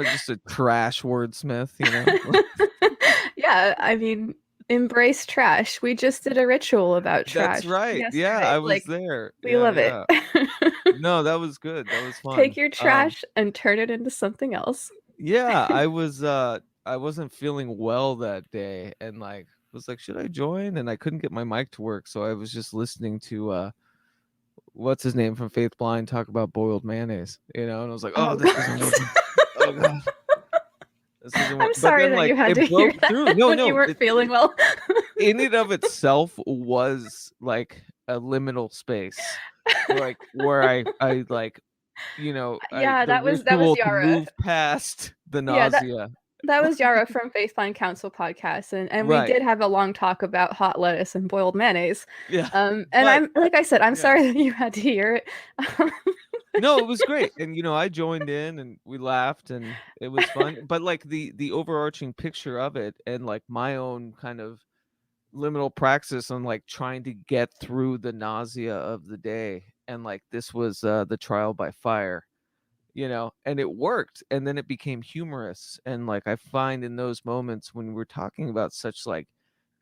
[SPEAKER 3] Just a trash wordsmith.
[SPEAKER 4] Yeah, I mean, embrace trash. We just did a ritual about
[SPEAKER 3] That's
[SPEAKER 4] trash
[SPEAKER 3] right. Yeah,
[SPEAKER 4] yesterday.
[SPEAKER 3] I was
[SPEAKER 4] Like,
[SPEAKER 3] there.
[SPEAKER 4] we
[SPEAKER 3] Yeah,
[SPEAKER 4] love it.
[SPEAKER 3] yeah. No, that was good. That was
[SPEAKER 4] Take
[SPEAKER 3] fun.
[SPEAKER 4] your trash and turn it into something else.
[SPEAKER 3] Yeah, I wasn't feeling well that day, and, like, was like, should I join? And I couldn't get my mic to work, so I was just listening to what's his name from Faith Blind talk about boiled mayonnaise, and I was like, oh,
[SPEAKER 4] Oh,
[SPEAKER 3] this
[SPEAKER 4] God.
[SPEAKER 3] isn't working. Oh god, this isn't
[SPEAKER 4] I'm
[SPEAKER 3] working. But
[SPEAKER 4] sorry
[SPEAKER 3] then,
[SPEAKER 4] that
[SPEAKER 3] like,
[SPEAKER 4] you had to
[SPEAKER 3] it
[SPEAKER 4] hear
[SPEAKER 3] broke through.
[SPEAKER 4] that
[SPEAKER 3] No,
[SPEAKER 4] when you
[SPEAKER 3] no,
[SPEAKER 4] weren't feeling well.
[SPEAKER 3] in and of itself was like a liminal space, like, where I like, I
[SPEAKER 4] Yeah,
[SPEAKER 3] the
[SPEAKER 4] that was
[SPEAKER 3] ritual could
[SPEAKER 4] Yara.
[SPEAKER 3] move past the
[SPEAKER 4] Yeah,
[SPEAKER 3] nausea.
[SPEAKER 4] that was Yara from Faithfind Council podcast, and we
[SPEAKER 3] Right.
[SPEAKER 4] did have a long talk about hot lettuce and boiled mayonnaise.
[SPEAKER 3] Yeah.
[SPEAKER 4] And
[SPEAKER 3] But
[SPEAKER 4] I'm like I said, I'm
[SPEAKER 3] yeah.
[SPEAKER 4] sorry that you had to hear it.
[SPEAKER 3] No, it was great. And I joined in and we laughed and it was fun. But like the overarching picture of it and like my own kind of liminal praxis on like trying to get through the nausea of the day, and like this was the trial by fire, and it worked, and then it became humorous. And like I find in those moments when we're talking about such like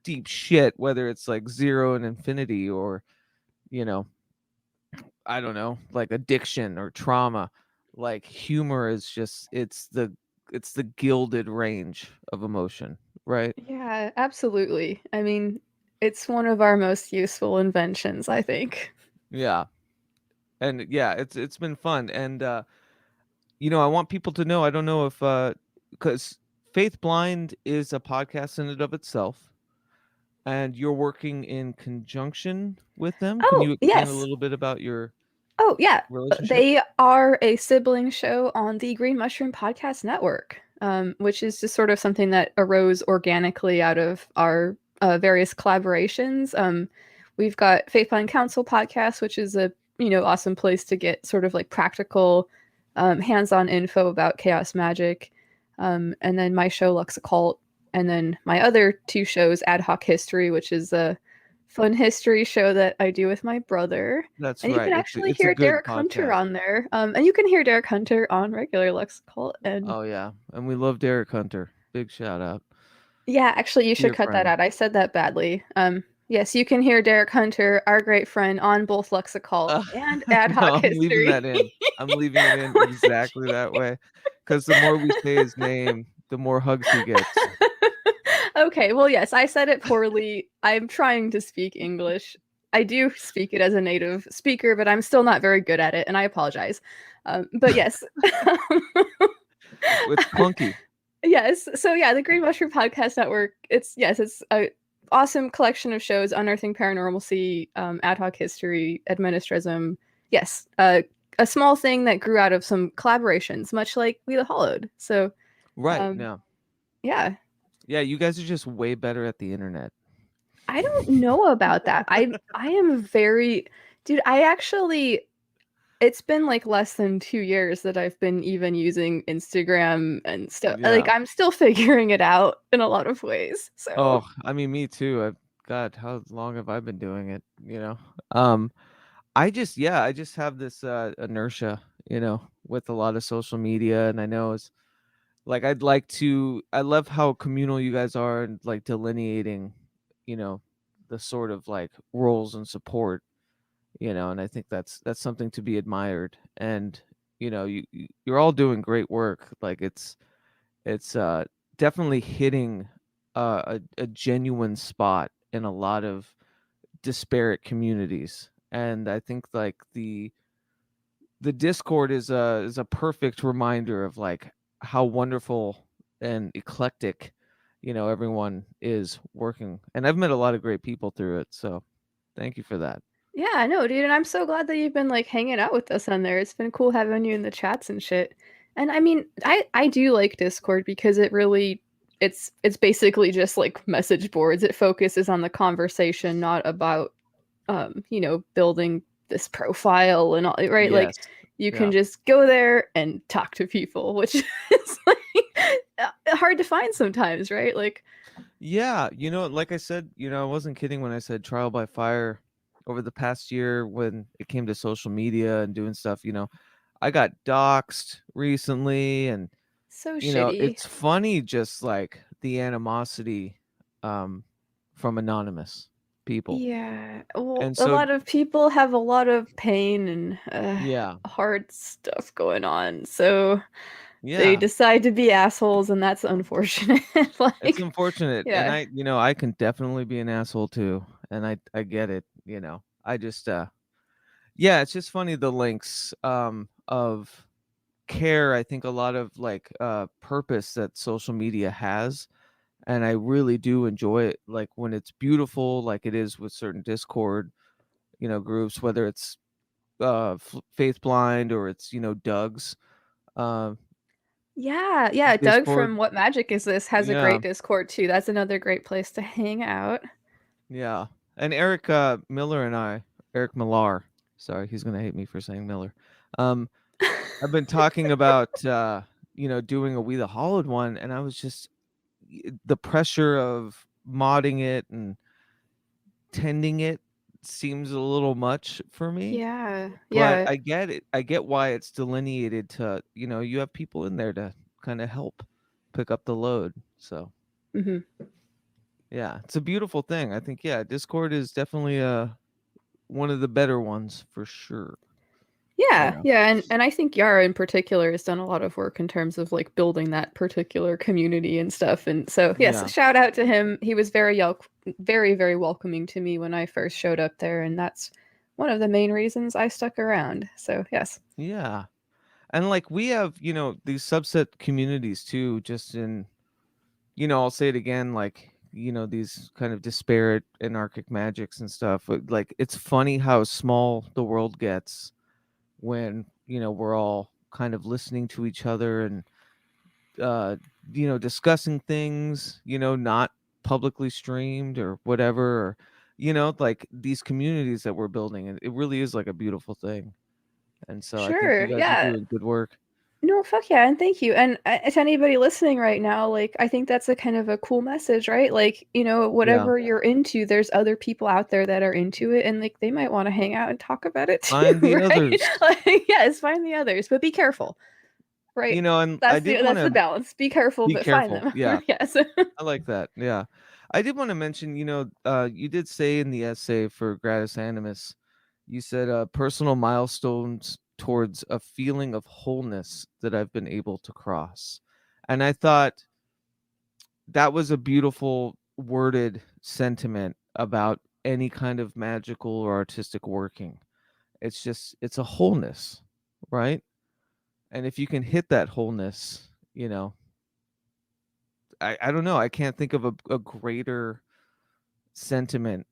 [SPEAKER 3] deep shit, whether it's like zero and infinity or you know I don't know, like addiction or trauma, like humor is just it's the gilded range of emotion, right?
[SPEAKER 4] Yeah, absolutely. I mean, it's one of our most useful inventions, I think.
[SPEAKER 3] Yeah. And yeah, it's been fun. And I want people to know, I don't know if because Faith Blind is a podcast in and of itself, and you're working in conjunction with them. Can
[SPEAKER 4] Oh,
[SPEAKER 3] you expand a
[SPEAKER 4] yes.
[SPEAKER 3] little bit about your
[SPEAKER 4] Oh, yeah.
[SPEAKER 3] relationship?
[SPEAKER 4] They are a sibling show on the Green Mushroom Podcast Network, which is just sort of something that arose organically out of our various collaborations. We've got Faith Blind Council podcast, which is a awesome place to get sort of like practical, hands-on info about chaos magic, and then my show Lux Occult, and then my other two shows, Ad Hoc History, which is a fun history show that I do with my brother.
[SPEAKER 3] That's
[SPEAKER 4] And you can
[SPEAKER 3] right. It's
[SPEAKER 4] actually
[SPEAKER 3] it's a
[SPEAKER 4] hear
[SPEAKER 3] good
[SPEAKER 4] Derek Hunter
[SPEAKER 3] podcast.
[SPEAKER 4] on there. And you can hear Derek Hunter on regular Lexical. And
[SPEAKER 3] Oh yeah, and we love Derek Hunter. Big shout out,
[SPEAKER 4] yeah, actually, you should
[SPEAKER 3] dear
[SPEAKER 4] cut that
[SPEAKER 3] friend.
[SPEAKER 4] out. I said that badly. Yes, you can hear Derek Hunter, our great friend, on both Lexicult
[SPEAKER 3] Uh,
[SPEAKER 4] and Ad
[SPEAKER 3] no,
[SPEAKER 4] Hoc
[SPEAKER 3] I'm leaving
[SPEAKER 4] History.
[SPEAKER 3] that in. I'm leaving it in exactly that way, because the more we say his name, the more hugs he gets.
[SPEAKER 4] Okay, well, yes, I said it poorly. I'm trying to speak English. I do speak it as a native speaker, but I'm still not very good at it, and I apologize. But yes.
[SPEAKER 3] It's clunky.
[SPEAKER 4] Yes. So yeah, the Green Mushroom Podcast Network. It's a awesome collection of shows: Unearthing Paranormalcy, Ad Hoc History, Administrism. Yes, a small thing that grew out of some collaborations, much like We the Hollowed. So,
[SPEAKER 3] Right.
[SPEAKER 4] um,
[SPEAKER 3] No.
[SPEAKER 4] yeah,
[SPEAKER 3] Yeah, you guys are just way better at the internet.
[SPEAKER 4] I don't know about that. I am very, dude. I actually it's been like less than 2 years that I've been even using Instagram and stuff. Like
[SPEAKER 3] Yeah.
[SPEAKER 4] I'm still figuring it out in a lot of ways. So
[SPEAKER 3] Oh, I mean, me too. God, how long have I been doing it? Um, I just have this inertia, with a lot of social media, and I know it's like I love how communal you guys are and like delineating, you know, the sort of like roles and support, and I think that's something to be admired. And you're all doing great work. Like it's definitely hitting a genuine spot in a lot of disparate communities. And I think like the Discord is a perfect reminder of like how wonderful and eclectic everyone is working. And I've met a lot of great people through it, so thank you for that.
[SPEAKER 4] yeah, no, dude, and I'm so glad that you've been like hanging out with us on there. It's been cool having you in the chats and shit. And I mean, I do like Discord because it really it's basically just like message boards. It focuses on the conversation, not about building this profile and all, right? Like
[SPEAKER 3] Yes.
[SPEAKER 4] you can
[SPEAKER 3] Yeah.
[SPEAKER 4] just go there and talk to people, which is like hard to find sometimes, right? Like
[SPEAKER 3] Yeah, like I said, I wasn't kidding when I said trial by fire over the past year when it came to social media and doing stuff, I got doxxed recently, and
[SPEAKER 4] so shitty.
[SPEAKER 3] it's funny just like the animosity from anonymous people.
[SPEAKER 4] Yeah. Well,
[SPEAKER 3] And
[SPEAKER 4] a
[SPEAKER 3] so
[SPEAKER 4] lot of people have a lot of pain and
[SPEAKER 3] yeah.
[SPEAKER 4] hard stuff going on. So they
[SPEAKER 3] Yeah.
[SPEAKER 4] decide to be assholes, and that's unfortunate.
[SPEAKER 3] It's
[SPEAKER 4] Like,
[SPEAKER 3] unfortunate. And
[SPEAKER 4] yeah.
[SPEAKER 3] I can definitely be an asshole too. And I get it. I just yeah, it's just funny the links of care. I think a lot of like purpose that social media has, and I really do enjoy it, like when it's beautiful like it is with certain Discord groups, whether it's Faith Blind or it's Doug's uh
[SPEAKER 4] Yeah, yeah. Doug
[SPEAKER 3] Discord.
[SPEAKER 4] from What Magic Is This has a
[SPEAKER 3] Yeah.
[SPEAKER 4] great Discord too. That's another great place to hang out.
[SPEAKER 3] Yeah. And Eric Miller and I, Eric Millar, sorry, he's gonna hate me for saying Miller. Um, I've been talking about doing a We the Hollowed one, and I was just the pressure of modding it and tending it seems a little much for me.
[SPEAKER 4] Yeah.
[SPEAKER 3] But
[SPEAKER 4] Yeah.
[SPEAKER 3] I get it. I get why it's delineated to, you have people in there to kind of help pick up the load. So
[SPEAKER 4] Hmm.
[SPEAKER 3] yeah, it's a beautiful thing. I think, yeah, Discord is definitely one of the better ones for sure.
[SPEAKER 4] Yeah,
[SPEAKER 3] Yeah.
[SPEAKER 4] yeah, and I think Yara in particular has done a lot of work in terms of like building that particular community and stuff. And so, yes,
[SPEAKER 3] Yeah.
[SPEAKER 4] shout out to him. He was very, very welcoming to me when I first showed up there, and that's one of the main reasons I stuck around. So, yes.
[SPEAKER 3] Yeah. And like we have, these subset communities too, just in, I'll say it again, like, these kind of disparate anarchic magics and stuff. Like it's funny how small the world gets when, we're all kind of listening to each other and discussing things, not publicly streamed or whatever, or, like these communities that we're building. And it really is like a beautiful thing. And so I think
[SPEAKER 4] Sure.
[SPEAKER 3] you guys are
[SPEAKER 4] Yeah.
[SPEAKER 3] doing good work.
[SPEAKER 4] No, fuck yeah, and thank you. And to anybody listening right now, like, I think that's a kind of a cool message, right? Like,
[SPEAKER 3] Yeah.
[SPEAKER 4] whatever you're into, there's other people out there that are into it, and like they might want to hang out and talk about it
[SPEAKER 3] Find
[SPEAKER 4] too,
[SPEAKER 3] the
[SPEAKER 4] right?
[SPEAKER 3] others.
[SPEAKER 4] Like, yes, find the others, but be careful, right?
[SPEAKER 3] And I did want
[SPEAKER 4] That's the
[SPEAKER 3] to
[SPEAKER 4] balance. Be careful,
[SPEAKER 3] be
[SPEAKER 4] but find
[SPEAKER 3] careful.
[SPEAKER 4] them.
[SPEAKER 3] Yeah.
[SPEAKER 4] Yes.
[SPEAKER 3] I like that. Yeah. I did want to mention, you did say in the essay for Gratus Animus, you said personal milestones towards a feeling of wholeness that I've been able to cross. And I thought that was a beautiful worded sentiment about any kind of magical or artistic working. It's a wholeness, right? And if you can hit that wholeness, I don't know. I can't think of a greater sentiment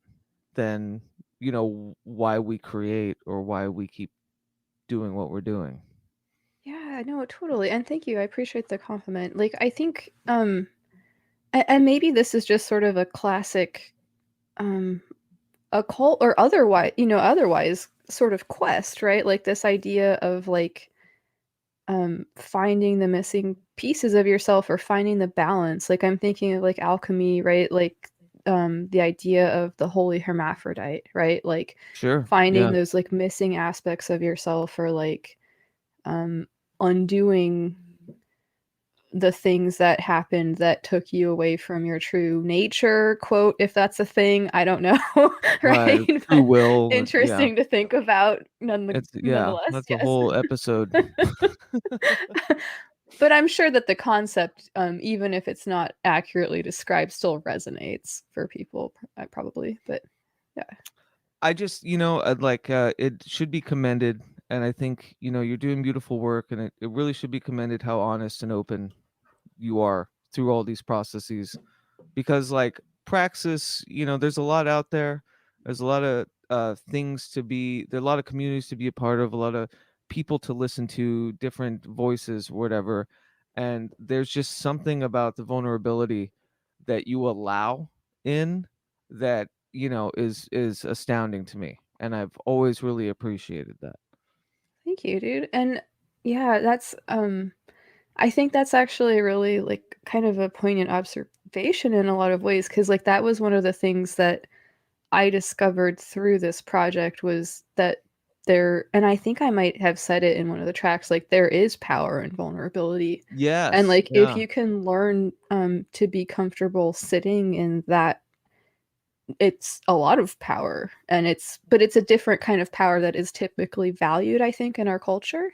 [SPEAKER 3] than, why we create or why we keep doing what we're doing.
[SPEAKER 4] Yeah, no, totally. And thank you. I appreciate the compliment. Like, I think, and maybe this is just sort of a classic, um, occult or otherwise sort of quest, right? Like this idea of like finding the missing pieces of yourself or finding the balance. Like I'm thinking of like alchemy, right? Like the idea of the holy hermaphrodite, right? Like
[SPEAKER 3] Sure.
[SPEAKER 4] finding
[SPEAKER 3] Yeah.
[SPEAKER 4] those like missing aspects of yourself or like um undoing the things that happened that took you away from your true nature, quote, if that's a thing, I don't know,
[SPEAKER 3] Right.
[SPEAKER 4] right?
[SPEAKER 3] True
[SPEAKER 4] But
[SPEAKER 3] will. Yeah.
[SPEAKER 4] interesting to think about
[SPEAKER 3] Yeah.
[SPEAKER 4] nonetheless,
[SPEAKER 3] That's a
[SPEAKER 4] yes.
[SPEAKER 3] whole episode.
[SPEAKER 4] But I'm sure that the concept, even if it's not accurately described, still resonates for people, probably. But yeah,
[SPEAKER 3] I just, it should be commended. And I think, you're doing beautiful work, and it really should be commended how honest and open you are through all these processes. Because, like, praxis, there's a lot out there. There's a lot of there are a lot of communities to be a part of, a lot of people to listen to, different voices, whatever. And there's just something about the vulnerability that you allow in that, is astounding to me. And I've always really appreciated that.
[SPEAKER 4] thank you, dude. And yeah, that's I think that's actually really like kind of a poignant observation in a lot of ways because like that was one of the things that I discovered through this project was that there, and I think I might have said it in one of the tracks, like there is power in vulnerability. And
[SPEAKER 3] Yes.
[SPEAKER 4] like if
[SPEAKER 3] Yeah.
[SPEAKER 4] you can learn to be comfortable sitting in that, it's a lot of power. And it's a different kind of power that is typically valued, I think, in our culture.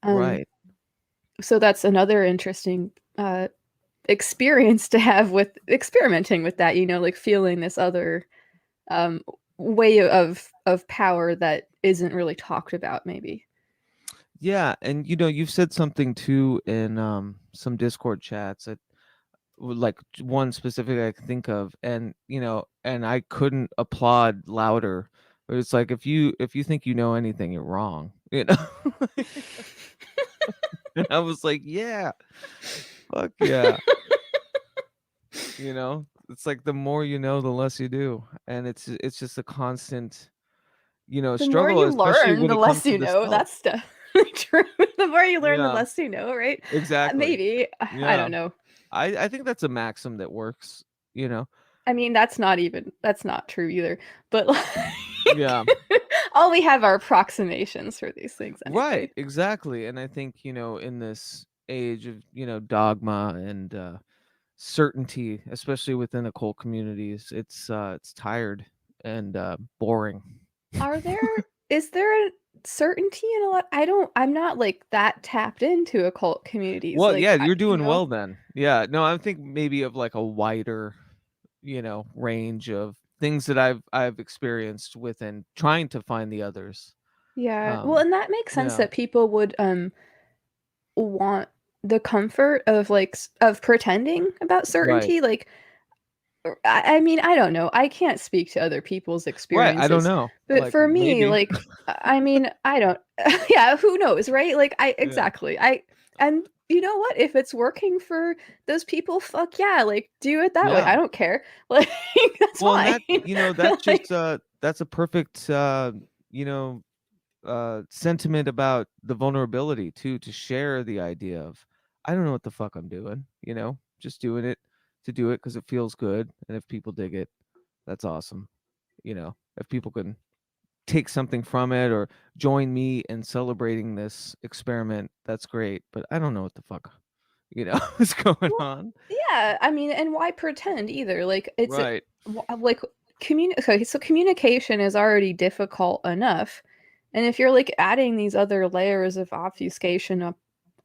[SPEAKER 4] Um
[SPEAKER 3] Right.
[SPEAKER 4] so that's another interesting experience to have with experimenting with that, like feeling this other um, way of power that isn't really talked about, maybe.
[SPEAKER 3] Yeah, and you've said something too in some Discord chats that like one specific I can think of, and and I couldn't applaud louder. But it's like if you think you know anything, you're wrong. And I was like, yeah, fuck yeah. It's like the more you know, the less you do, and it's just a constant.
[SPEAKER 4] The more
[SPEAKER 3] struggle,
[SPEAKER 4] you
[SPEAKER 3] especially
[SPEAKER 4] learn,
[SPEAKER 3] when
[SPEAKER 4] the
[SPEAKER 3] it comes
[SPEAKER 4] less
[SPEAKER 3] to
[SPEAKER 4] you
[SPEAKER 3] the
[SPEAKER 4] know.
[SPEAKER 3] self.
[SPEAKER 4] That's definitely true. The more you learn, the
[SPEAKER 3] Yeah,
[SPEAKER 4] less you know, right?
[SPEAKER 3] exactly.
[SPEAKER 4] Maybe. I
[SPEAKER 3] Yeah.
[SPEAKER 4] don't know.
[SPEAKER 3] I think that's a maxim that works, you know.
[SPEAKER 4] I mean, that's not true either. But like,
[SPEAKER 3] Yeah.
[SPEAKER 4] all we have are approximations for these things
[SPEAKER 3] Right,
[SPEAKER 4] anyway.
[SPEAKER 3] exactly. And I think, in this age of, dogma and certainty, especially within occult communities, it's tired and boring.
[SPEAKER 4] Are there is there a certainty in a lot? I'm not like that tapped into occult communities.
[SPEAKER 3] Well,
[SPEAKER 4] Like
[SPEAKER 3] yeah,
[SPEAKER 4] I,
[SPEAKER 3] you're
[SPEAKER 4] you
[SPEAKER 3] doing
[SPEAKER 4] know,
[SPEAKER 3] well then. Yeah, no, I think maybe of like a wider, range of things that I've experienced within trying to find the others.
[SPEAKER 4] yeah. Well,
[SPEAKER 3] Um,
[SPEAKER 4] and that makes sense
[SPEAKER 3] yeah,
[SPEAKER 4] that people would want the comfort of of pretending about
[SPEAKER 3] right,
[SPEAKER 4] certainty. Like I mean, I don't know. I can't speak to other people's
[SPEAKER 3] right. I don't
[SPEAKER 4] experiences,
[SPEAKER 3] know.
[SPEAKER 4] but
[SPEAKER 3] Like
[SPEAKER 4] for me,
[SPEAKER 3] maybe,
[SPEAKER 4] like I mean, I don't yeah, who knows, right? Like I
[SPEAKER 3] yeah,
[SPEAKER 4] exactly. And you know what? If it's working for those people, fuck yeah, like do it that way.
[SPEAKER 3] yeah.
[SPEAKER 4] I don't care. Like that's
[SPEAKER 3] Well, and
[SPEAKER 4] fine.
[SPEAKER 3] that that's just
[SPEAKER 4] Like
[SPEAKER 3] that's a perfect you know sentiment about the vulnerability too, to share the idea of I don't know what the fuck I'm doing, just doing it to do it because it feels good, and if people dig it, that's awesome. If people can take something from it or join me in celebrating this experiment, that's great. But I don't know what the fuck is going
[SPEAKER 4] well,
[SPEAKER 3] on.
[SPEAKER 4] yeah, I mean, and why pretend either? Like it's
[SPEAKER 3] Right.
[SPEAKER 4] like okay, so communication is already difficult enough. And if you're like adding these other layers of obfuscation up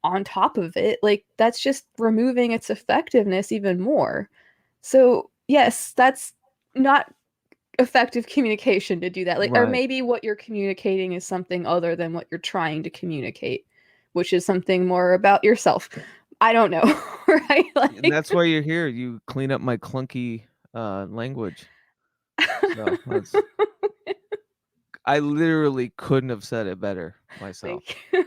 [SPEAKER 4] on top of it, like that's just removing its effectiveness even more. So, yes, that's not effective communication to do that. Like or
[SPEAKER 3] Right.
[SPEAKER 4] maybe what you're communicating is something other than what you're trying to communicate, which is something more about yourself. I don't know, right?
[SPEAKER 3] And
[SPEAKER 4] Like
[SPEAKER 3] that's why you're here. You clean up my clunky language. So that's I literally couldn't have said it better myself.
[SPEAKER 4] thank you.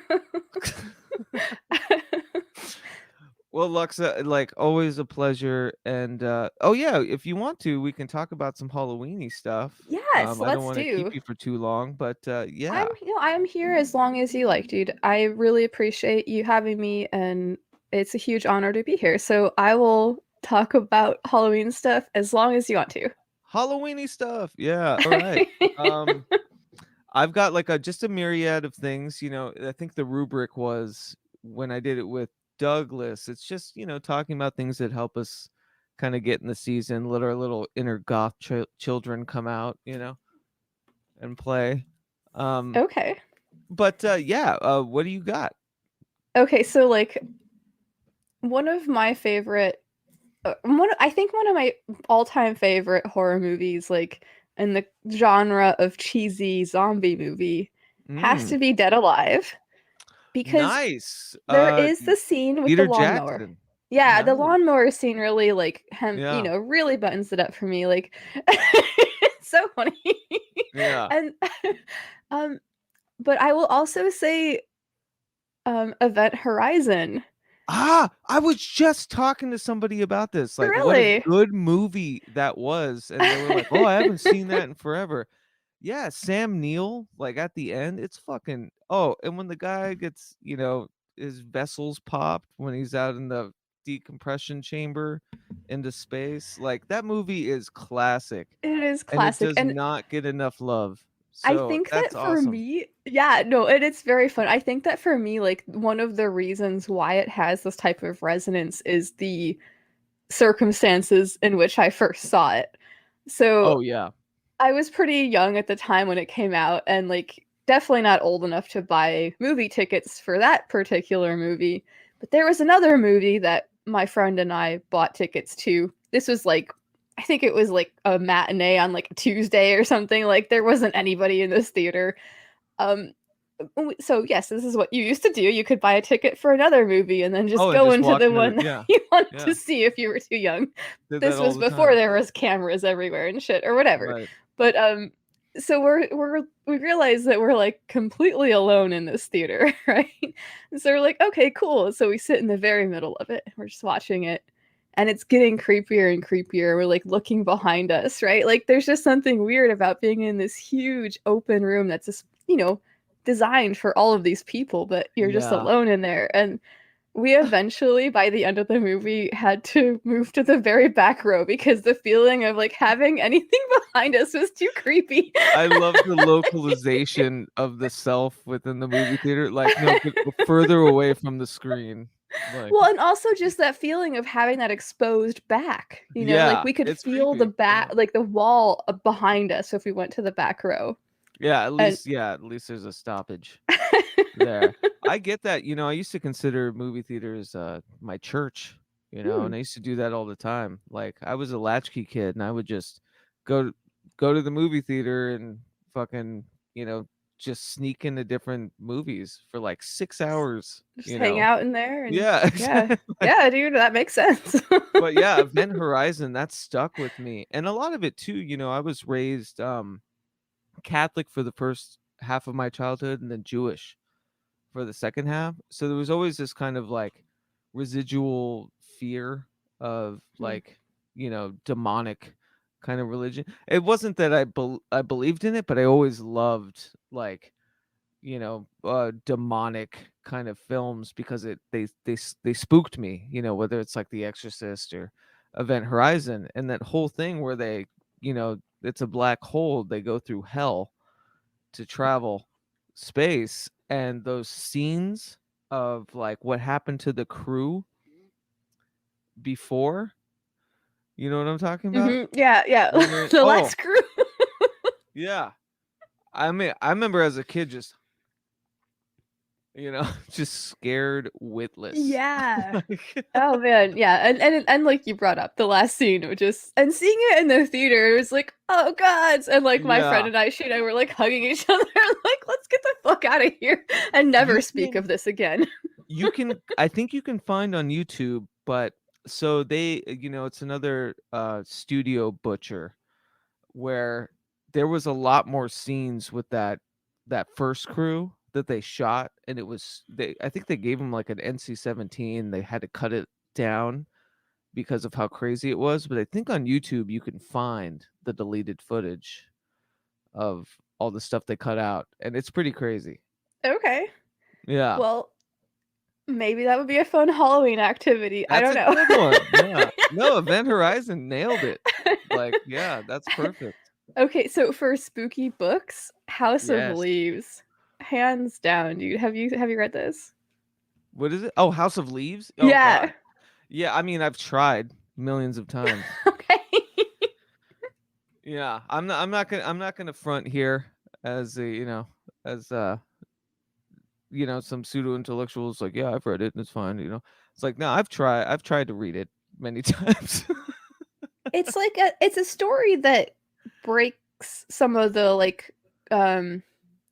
[SPEAKER 3] Well, Luxa, like always a pleasure. And oh yeah, if you want to, we can talk about some Halloweeny stuff.
[SPEAKER 4] Yes,
[SPEAKER 3] I don't
[SPEAKER 4] let's
[SPEAKER 3] want to keep
[SPEAKER 4] do.
[SPEAKER 3] you for too long, but yeah.
[SPEAKER 4] I'm here as long as you like, dude. I really appreciate you having me and it's a huge honor to be here. So I will talk about Halloween stuff as long as you want to.
[SPEAKER 3] Halloweeny stuff. Yeah. All right. Um I've got like a just a myriad of things, I think the rubric was when I did it with Douglas, it's just, talking about things that help us kind of get in the season, let our little inner goth children come out, and play. Um,
[SPEAKER 4] Okay.
[SPEAKER 3] but yeah, what do you got?
[SPEAKER 4] Okay, so like one of my favorite I think one of my all-time favorite horror movies like in the genre of cheesy zombie movie has
[SPEAKER 3] Mm,
[SPEAKER 4] to be Dead Alive because
[SPEAKER 3] nice.
[SPEAKER 4] there is the scene with the
[SPEAKER 3] Peter
[SPEAKER 4] lawnmower.
[SPEAKER 3] Jackson.
[SPEAKER 4] Yeah, the
[SPEAKER 3] Nice.
[SPEAKER 4] lawnmower scene really like
[SPEAKER 3] Yeah.
[SPEAKER 4] really buttons it up for me. Like it's so funny.
[SPEAKER 3] Yeah.
[SPEAKER 4] And um but I will also say Event Horizon.
[SPEAKER 3] I was just talking to somebody about this, like what a
[SPEAKER 4] Really?
[SPEAKER 3] good movie that was, and they were like, "Oh, I haven't seen that in forever." Yeah, Sam Neill, like at the end, it's fucking and when the guy gets, his vessels popped when he's out in the decompression chamber into space, like that movie is classic
[SPEAKER 4] It is
[SPEAKER 3] and it
[SPEAKER 4] classic.
[SPEAKER 3] does
[SPEAKER 4] And
[SPEAKER 3] not get enough love.
[SPEAKER 4] I
[SPEAKER 3] So
[SPEAKER 4] think
[SPEAKER 3] that's
[SPEAKER 4] that for
[SPEAKER 3] awesome.
[SPEAKER 4] me, yeah, no, and it's very fun. I think that for me, like one of the reasons why it has this type of resonance is the circumstances in which I first saw it. So
[SPEAKER 3] Oh yeah.
[SPEAKER 4] I was pretty young at the time when it came out, and like definitely not old enough to buy movie tickets for that particular movie. But there was another movie that my friend and I bought tickets to. This was like, I think it was like a matinee on like a Tuesday or something. Like there wasn't anybody in this theater. Um, so yes, this is what you used to do. You could buy a ticket for another movie and then just
[SPEAKER 3] Oh, and
[SPEAKER 4] go
[SPEAKER 3] just
[SPEAKER 4] into
[SPEAKER 3] walk
[SPEAKER 4] the
[SPEAKER 3] into the
[SPEAKER 4] one that
[SPEAKER 3] yeah.
[SPEAKER 4] you wanted
[SPEAKER 3] Yeah.
[SPEAKER 4] to see if you were too young.
[SPEAKER 3] Did that
[SPEAKER 4] This
[SPEAKER 3] all
[SPEAKER 4] was
[SPEAKER 3] the
[SPEAKER 4] before
[SPEAKER 3] time.
[SPEAKER 4] there was cameras everywhere and shit or whatever.
[SPEAKER 3] Right.
[SPEAKER 4] But so we realize that we're like completely alone in this theater, right? And so we're like, okay, cool. So we sit in the very middle of it. We're just watching it. and it's getting creepier and creepier. We're like looking behind us, right? Like there's just something weird about being in this huge open room that's just, designed for all of these people, but you're just
[SPEAKER 3] Yeah.
[SPEAKER 4] alone in there. And we eventually, by the end of the movie, had to move to the very back row because the feeling of like having anything behind us was too creepy.
[SPEAKER 3] I love the localization of the self within the movie theater. Like, no, get further away from the screen. Like,
[SPEAKER 4] Well, and also just that feeling of having that exposed back, like
[SPEAKER 3] yeah,
[SPEAKER 4] we could
[SPEAKER 3] it's
[SPEAKER 4] feel the
[SPEAKER 3] creepy.
[SPEAKER 4] back,
[SPEAKER 3] Yeah.
[SPEAKER 4] like the wall behind us if we went to the back row.
[SPEAKER 3] Yeah,
[SPEAKER 4] And
[SPEAKER 3] at least there's a stoppage there. I get that. I used to consider movie theaters my church, and I used to do that all the time. Like I was a latchkey kid and I would just go go to the movie theater and fucking, just sneak into different movies for like 6 hours,
[SPEAKER 4] just hang out in there and
[SPEAKER 3] Yeah,
[SPEAKER 4] yeah.
[SPEAKER 3] exactly.
[SPEAKER 4] Yeah, dude, that makes sense.
[SPEAKER 3] But yeah, Event Horizon, that stuck with me. And a lot of it too, I was raised Catholic for the first half of my childhood and then Jewish for the second half. So there was always this kind of like residual fear of like, demonic kind of religion. It wasn't that I believed in it, but I always loved like, demonic kind of films because they spooked me, whether it's like The Exorcist or Event Horizon, and that whole thing where they, it's a black hole, they go through hell to travel space, and those scenes of like what happened to the crew before, you know what I'm talking about?
[SPEAKER 4] Yeah, yeah.
[SPEAKER 3] When they're
[SPEAKER 4] The last crew.
[SPEAKER 3] yeah. I mean, I remember as a kid just just scared witless.
[SPEAKER 4] Yeah.
[SPEAKER 3] Like,
[SPEAKER 4] Oh man, yeah, and like you brought up the last scene, which is and seeing it in the theater, it was like, oh god, and like my friend
[SPEAKER 3] yeah,
[SPEAKER 4] and she and I were like hugging each other, like let's get the fuck out of here and never
[SPEAKER 3] you
[SPEAKER 4] speak
[SPEAKER 3] can
[SPEAKER 4] of this again.
[SPEAKER 3] I think you can find on YouTube, but so they, it's another studio butcher where there was a lot more scenes with that first crew that they shot, and it was I think they gave them like an NC-17. They had to cut it down because of how crazy it was, but I think on YouTube you can find the deleted footage of all the stuff they cut out, and it's pretty crazy.
[SPEAKER 4] Okay,
[SPEAKER 3] Yeah.
[SPEAKER 4] well, maybe that would be a fun Halloween activity. I
[SPEAKER 3] That's
[SPEAKER 4] don't
[SPEAKER 3] a
[SPEAKER 4] know.
[SPEAKER 3] good one. Yeah. No, Event Horizon nailed it. Like, yeah, that's perfect.
[SPEAKER 4] Okay, so for spooky books, House of
[SPEAKER 3] Yes.
[SPEAKER 4] Leaves, hands down, dude. Have you read this?
[SPEAKER 3] What is it? Oh, House of Leaves? Oh
[SPEAKER 4] Yeah.
[SPEAKER 3] god. Yeah, I mean, I've tried millions of times.
[SPEAKER 4] Okay.
[SPEAKER 3] Yeah, I'm not gonna front here as a, as some pseudo intellectuals like, yeah, I've read it and it's fine. It's like, no, I've tried to read it many times.
[SPEAKER 4] It's like it's a story that breaks some of the like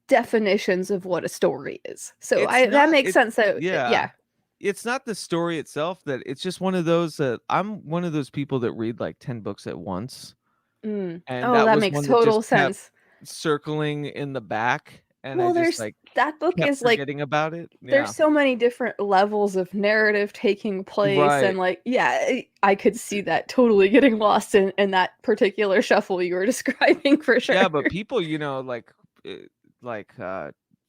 [SPEAKER 4] definitions of what a story is. So
[SPEAKER 3] It's
[SPEAKER 4] that
[SPEAKER 3] not
[SPEAKER 4] makes
[SPEAKER 3] it
[SPEAKER 4] sense. So
[SPEAKER 3] Yeah.
[SPEAKER 4] yeah.
[SPEAKER 3] It's not the story itself, that it's just one of those that I'm one of those people that read like 10 books at once. And
[SPEAKER 4] Oh,
[SPEAKER 3] that
[SPEAKER 4] that
[SPEAKER 3] was
[SPEAKER 4] makes
[SPEAKER 3] one that just
[SPEAKER 4] total
[SPEAKER 3] kept
[SPEAKER 4] sense.
[SPEAKER 3] circling in the back, and I
[SPEAKER 4] Well,
[SPEAKER 3] just
[SPEAKER 4] there's
[SPEAKER 3] like
[SPEAKER 4] that book
[SPEAKER 3] kept
[SPEAKER 4] is like
[SPEAKER 3] forgetting about it.
[SPEAKER 4] there's
[SPEAKER 3] Yeah.
[SPEAKER 4] so many different levels of narrative taking place
[SPEAKER 3] Right.
[SPEAKER 4] and like yeah, I could see that totally getting lost in that particular shuffle you were describing for sure.
[SPEAKER 3] Yeah, but people, uh, like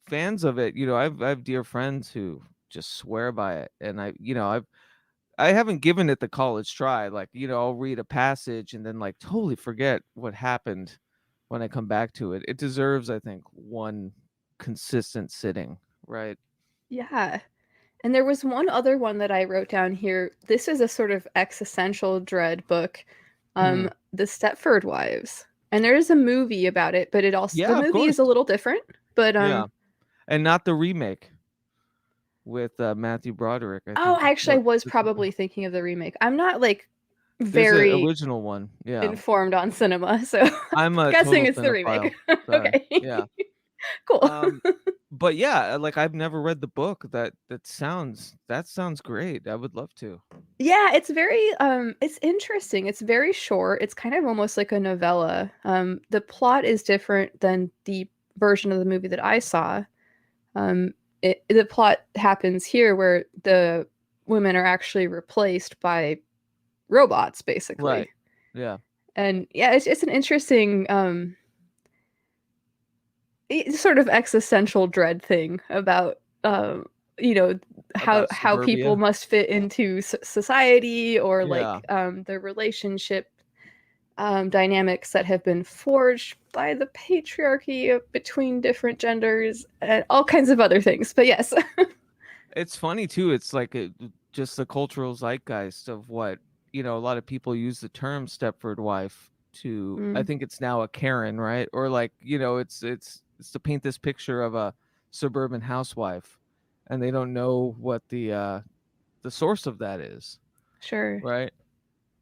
[SPEAKER 3] fans of it, I have dear friends who just swear by it, and I haven't given it the college try. Like, I'll read a passage and then like totally forget what happened when I come back to it. It deserves, I think, one consistent sitting, right?
[SPEAKER 4] Yeah. And there was one other one that I wrote down here. This is a sort of existential dread book,
[SPEAKER 3] Hmm.
[SPEAKER 4] The Stepford Wives. And there is a movie about it, but the
[SPEAKER 3] Yeah, of
[SPEAKER 4] movie
[SPEAKER 3] course.
[SPEAKER 4] is a little different. But
[SPEAKER 3] Yeah. And not the remake with Matthew Broderick, I
[SPEAKER 4] oh,
[SPEAKER 3] think.
[SPEAKER 4] actually, I was probably thinking of the remake. I'm not like
[SPEAKER 3] There's an
[SPEAKER 4] very
[SPEAKER 3] original one. Yeah.
[SPEAKER 4] informed on cinema, so
[SPEAKER 3] I'm a
[SPEAKER 4] guessing
[SPEAKER 3] total
[SPEAKER 4] it's the
[SPEAKER 3] cinephile.
[SPEAKER 4] remake.
[SPEAKER 3] Sorry.
[SPEAKER 4] Okay,
[SPEAKER 3] Yeah.
[SPEAKER 4] cool.
[SPEAKER 3] But yeah, like I've never read the book. That sounds great. I would love to.
[SPEAKER 4] Yeah, it's very it's interesting. It's very short. It's kind of almost like a novella. The plot is different than the version of the movie that I saw. The plot happens here where the women are actually replaced by robots, basically.
[SPEAKER 3] Right. Yeah.
[SPEAKER 4] And yeah, it's an interesting sort of existential dread thing about you know
[SPEAKER 3] About
[SPEAKER 4] how people
[SPEAKER 3] suburbia.
[SPEAKER 4] must fit into society, or
[SPEAKER 3] Yeah.
[SPEAKER 4] like the relationship dynamics that have been forged by the patriarchy between different genders and all kinds of other things. But yes.
[SPEAKER 3] It's funny too. It's like just the cultural zeitgeist of what, a lot of people use the term Stepford wife to, I
[SPEAKER 4] Mm,
[SPEAKER 3] think it's now a Karen, right? Or like, it's to paint this picture of a suburban housewife, and they don't know what the source of that is,
[SPEAKER 4] sure.
[SPEAKER 3] right?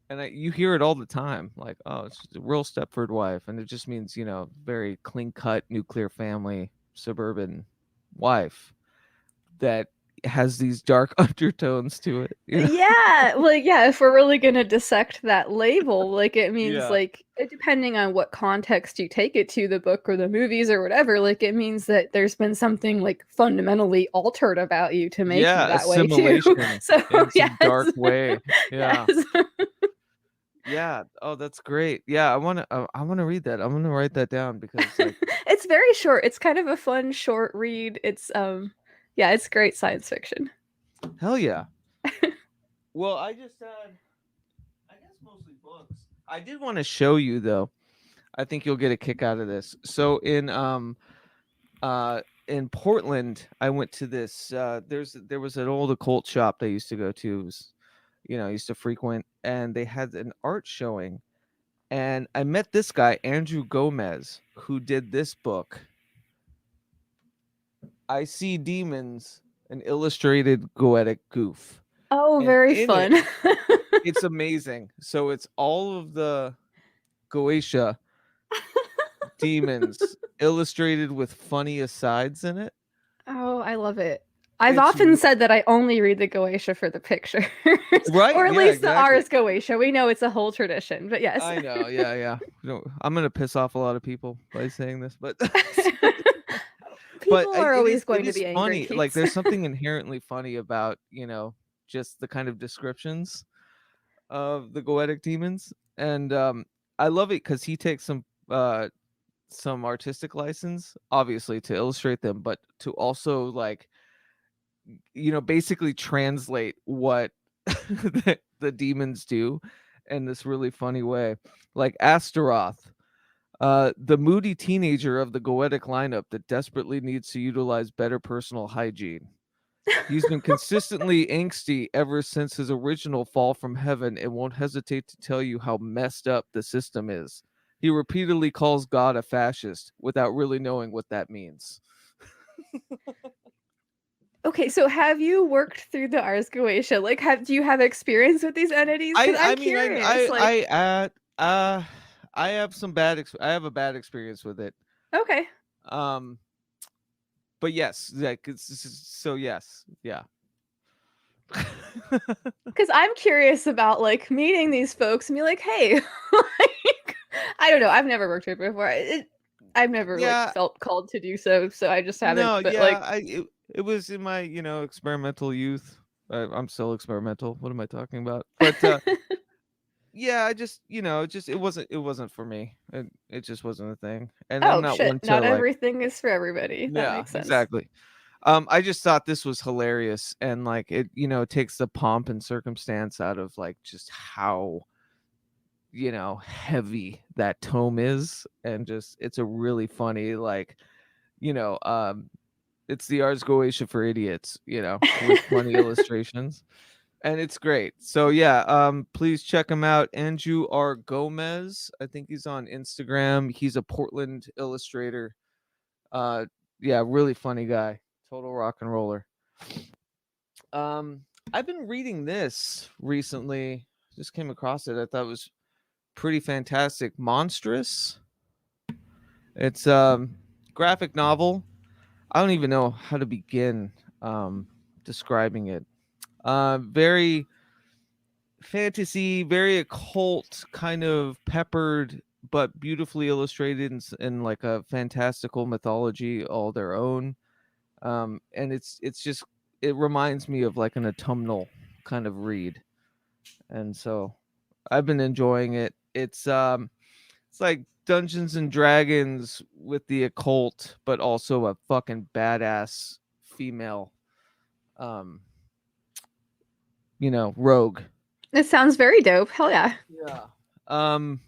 [SPEAKER 3] And you hear it all the time, like, oh, it's just a real Stepford wife, and it just means, very clean cut nuclear family suburban wife that has these dark undertones to it.
[SPEAKER 4] Yeah, like yeah, if we're really gonna dissect that label, like it means
[SPEAKER 3] Yeah.
[SPEAKER 4] like depending on what context you take it to, the book or the movies or whatever, like it means that there's been something like fundamentally altered about you to make you
[SPEAKER 3] Yeah,
[SPEAKER 4] that way too.
[SPEAKER 3] assimilation
[SPEAKER 4] So
[SPEAKER 3] in some
[SPEAKER 4] yes,
[SPEAKER 3] dark way. Yeah.
[SPEAKER 4] yes.
[SPEAKER 3] Yeah. Oh, that's great. Yeah, I want to read that. I'm going to write that down because like
[SPEAKER 4] It's very short. It's kind of a fun short read. It's yeah, it's great science fiction.
[SPEAKER 3] hell yeah. Well, I just had I guess mostly books. I did want to show you though. I think you'll get a kick out of this. So in Portland, I went to this there was an old occult shop that I used to go to. It was, I used to frequent, and they had an art showing, and I met this guy, Andrew Gomez, who did this book, I See Demons, an illustrated goetic goof.
[SPEAKER 4] Oh,
[SPEAKER 3] And
[SPEAKER 4] very
[SPEAKER 3] in it,
[SPEAKER 4] fun.
[SPEAKER 3] it's amazing. So it's all of the Goetia demons illustrated with funny asides in it.
[SPEAKER 4] Oh, I love it. I've
[SPEAKER 3] It's
[SPEAKER 4] often said that I only read the Goetia for the pictures,
[SPEAKER 3] right.
[SPEAKER 4] or at
[SPEAKER 3] Yeah,
[SPEAKER 4] least the
[SPEAKER 3] exactly.
[SPEAKER 4] Ars Goetia. We know it's a whole tradition, but yes.
[SPEAKER 3] I know. Yeah, yeah. I'm gonna piss off a lot of people by saying this, but but
[SPEAKER 4] People are
[SPEAKER 3] it is
[SPEAKER 4] always going to be angry,
[SPEAKER 3] funny. Like
[SPEAKER 4] Keats.
[SPEAKER 3] there's something inherently funny about just the kind of descriptions of the goetic demons, and I love it because he takes some artistic license, obviously, to illustrate them, but to also like basically translate what the demons do in this really funny way. Like Astaroth, the moody teenager of the goetic lineup that desperately needs to utilize better personal hygiene. He's been consistently angsty ever since his original fall from heaven and won't hesitate to tell you how messed up the system is. He repeatedly calls God a fascist without really knowing what that means.
[SPEAKER 4] Okay, so have you worked through the Ars Goetia? Like, do you have experience with these entities? Because
[SPEAKER 3] I
[SPEAKER 4] I'm
[SPEAKER 3] mean
[SPEAKER 4] curious. Like,
[SPEAKER 3] I have some I have a bad experience with it.
[SPEAKER 4] okay,
[SPEAKER 3] Um but yes, like so yes. Yeah.
[SPEAKER 4] because I'm curious about like meeting these folks and be like, hey, like, I don't know. I've never worked with it before. I've never like
[SPEAKER 3] Yeah,
[SPEAKER 4] felt called to do so, so I just haven't.
[SPEAKER 3] no,
[SPEAKER 4] But
[SPEAKER 3] yeah,
[SPEAKER 4] like,
[SPEAKER 3] it was in my, experimental youth. I'm still experimental. What am I talking about? But yeah, I just, it wasn't for me. It just wasn't a thing. And I'm
[SPEAKER 4] oh
[SPEAKER 3] not
[SPEAKER 4] shit,
[SPEAKER 3] one to
[SPEAKER 4] not
[SPEAKER 3] like,
[SPEAKER 4] everything is for everybody. That
[SPEAKER 3] yeah,
[SPEAKER 4] makes sense.
[SPEAKER 3] exactly. I just thought this was hilarious, and like it, takes the pomp and circumstance out of like just how, heavy that tome is, and just it's a really funny like, you know, um it's the Ars Goetia for idiots, with funny illustrations. And it's great. So yeah, please check him out. Andrew R. Gomez. I think he's on Instagram. He's a Portland illustrator. Uh yeah, really funny guy. Total rock and roller. Um I've been reading this recently. Just came across it. I thought it was pretty fantastic. Monstrous. It's graphic novel. I don't even know how to begin describing it. Very fantasy, very occult, kind of peppered, but beautifully illustrated in like a fantastical mythology all their own. And it's just it reminds me of like an autumnal kind of read, and so I've been enjoying it. It's like Dungeons and Dragons with the occult, but also a fucking badass female, um, rogue.
[SPEAKER 4] It sounds very dope. Hell yeah.
[SPEAKER 3] Yeah. Um,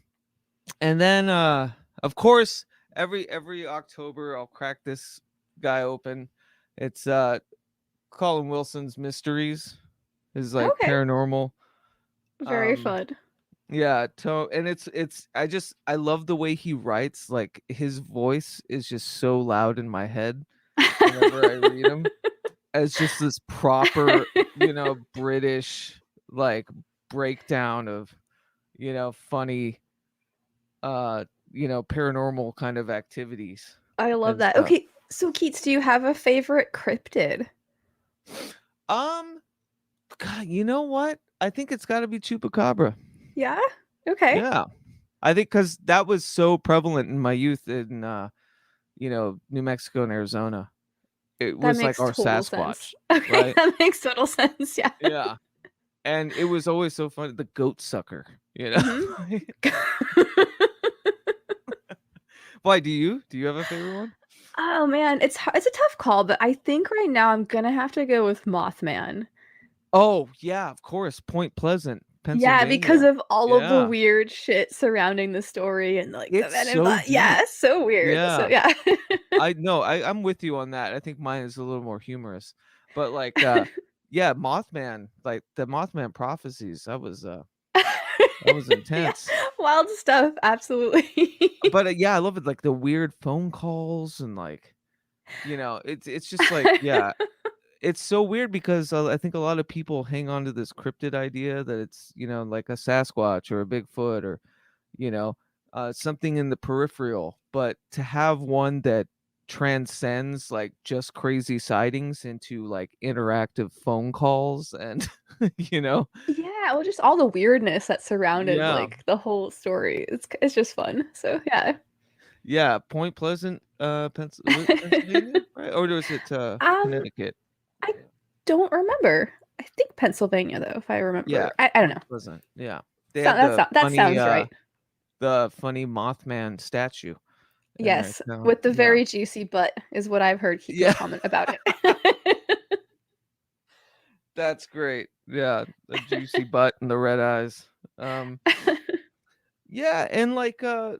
[SPEAKER 3] and then of course, every October I'll crack this guy open. It's Colin Wilson's Mysteries. Is like
[SPEAKER 4] Okay.
[SPEAKER 3] paranormal.
[SPEAKER 4] Very
[SPEAKER 3] Um,
[SPEAKER 4] fun.
[SPEAKER 3] yeah, and it's I love the way he writes. Like his voice is just so loud in my head whenever I read him. It's just this proper, British like breakdown of, funny paranormal kind of activities
[SPEAKER 4] I love
[SPEAKER 3] and
[SPEAKER 4] that.
[SPEAKER 3] stuff.
[SPEAKER 4] Okay, so Keats, do you have a favorite cryptid?
[SPEAKER 3] Um God, you know what? I think it's got to be chupacabra.
[SPEAKER 4] Yeah? Okay.
[SPEAKER 3] Yeah. I think cuz that was so prevalent in my youth in New Mexico and Arizona. It
[SPEAKER 4] That
[SPEAKER 3] was like
[SPEAKER 4] makes
[SPEAKER 3] our
[SPEAKER 4] total sense.
[SPEAKER 3] Sasquatch,
[SPEAKER 4] Okay,
[SPEAKER 3] right?
[SPEAKER 4] that makes total sense. Yeah.
[SPEAKER 3] Yeah. And it was always so funny, the goat sucker, you know?
[SPEAKER 4] Mhm.
[SPEAKER 3] Why do you have a favorite one?
[SPEAKER 4] Oh man, it's a tough call, but I think right now I'm gonna have to go with Mothman.
[SPEAKER 3] Oh, yeah, of course, Point Pleasant,
[SPEAKER 4] Yeah, because
[SPEAKER 3] Pennsylvania.
[SPEAKER 4] of all of the
[SPEAKER 3] Yeah.
[SPEAKER 4] weird shit surrounding the story and like the
[SPEAKER 3] It's
[SPEAKER 4] men in
[SPEAKER 3] so
[SPEAKER 4] black. Yeah,
[SPEAKER 3] deep.
[SPEAKER 4] it's so weird. So
[SPEAKER 3] Yeah.
[SPEAKER 4] yeah.
[SPEAKER 3] I know. I'm with you on that. I think mine is a little more humorous. But like yeah, Mothman, like the Mothman prophecies, that was
[SPEAKER 4] Yeah,
[SPEAKER 3] intense.
[SPEAKER 4] wild stuff, absolutely.
[SPEAKER 3] But yeah, I love it, like the weird phone calls and like, it's just like, yeah, it's so weird because I think a lot of people hang on to this cryptid idea that it's, like a Sasquatch or a Bigfoot or, you know, something in the peripheral. But to have one that transcends like just crazy sightings into like interactive phone calls and, you know,
[SPEAKER 4] Yeah, well, just all the weirdness that surrounded
[SPEAKER 3] yeah,
[SPEAKER 4] like the whole story. It's just fun. So yeah.
[SPEAKER 3] yeah, Point Pleasant, Pennsylvania, right? Or was it
[SPEAKER 4] Um,
[SPEAKER 3] Connecticut?
[SPEAKER 4] I don't remember. I think Pennsylvania though, if I
[SPEAKER 3] Yeah,
[SPEAKER 4] remember. I don't
[SPEAKER 3] Point
[SPEAKER 4] know.
[SPEAKER 3] Pleasant. Yeah, they
[SPEAKER 4] So
[SPEAKER 3] have
[SPEAKER 4] that sounds right.
[SPEAKER 3] the funny Mothman statue in their
[SPEAKER 4] Yes,
[SPEAKER 3] town.
[SPEAKER 4] with the
[SPEAKER 3] Yeah.
[SPEAKER 4] very juicy butt is what I've heard people
[SPEAKER 3] Yeah,
[SPEAKER 4] comment about it.
[SPEAKER 3] that's great. Yeah, the juicy butt and the red eyes. Um, yeah, and like other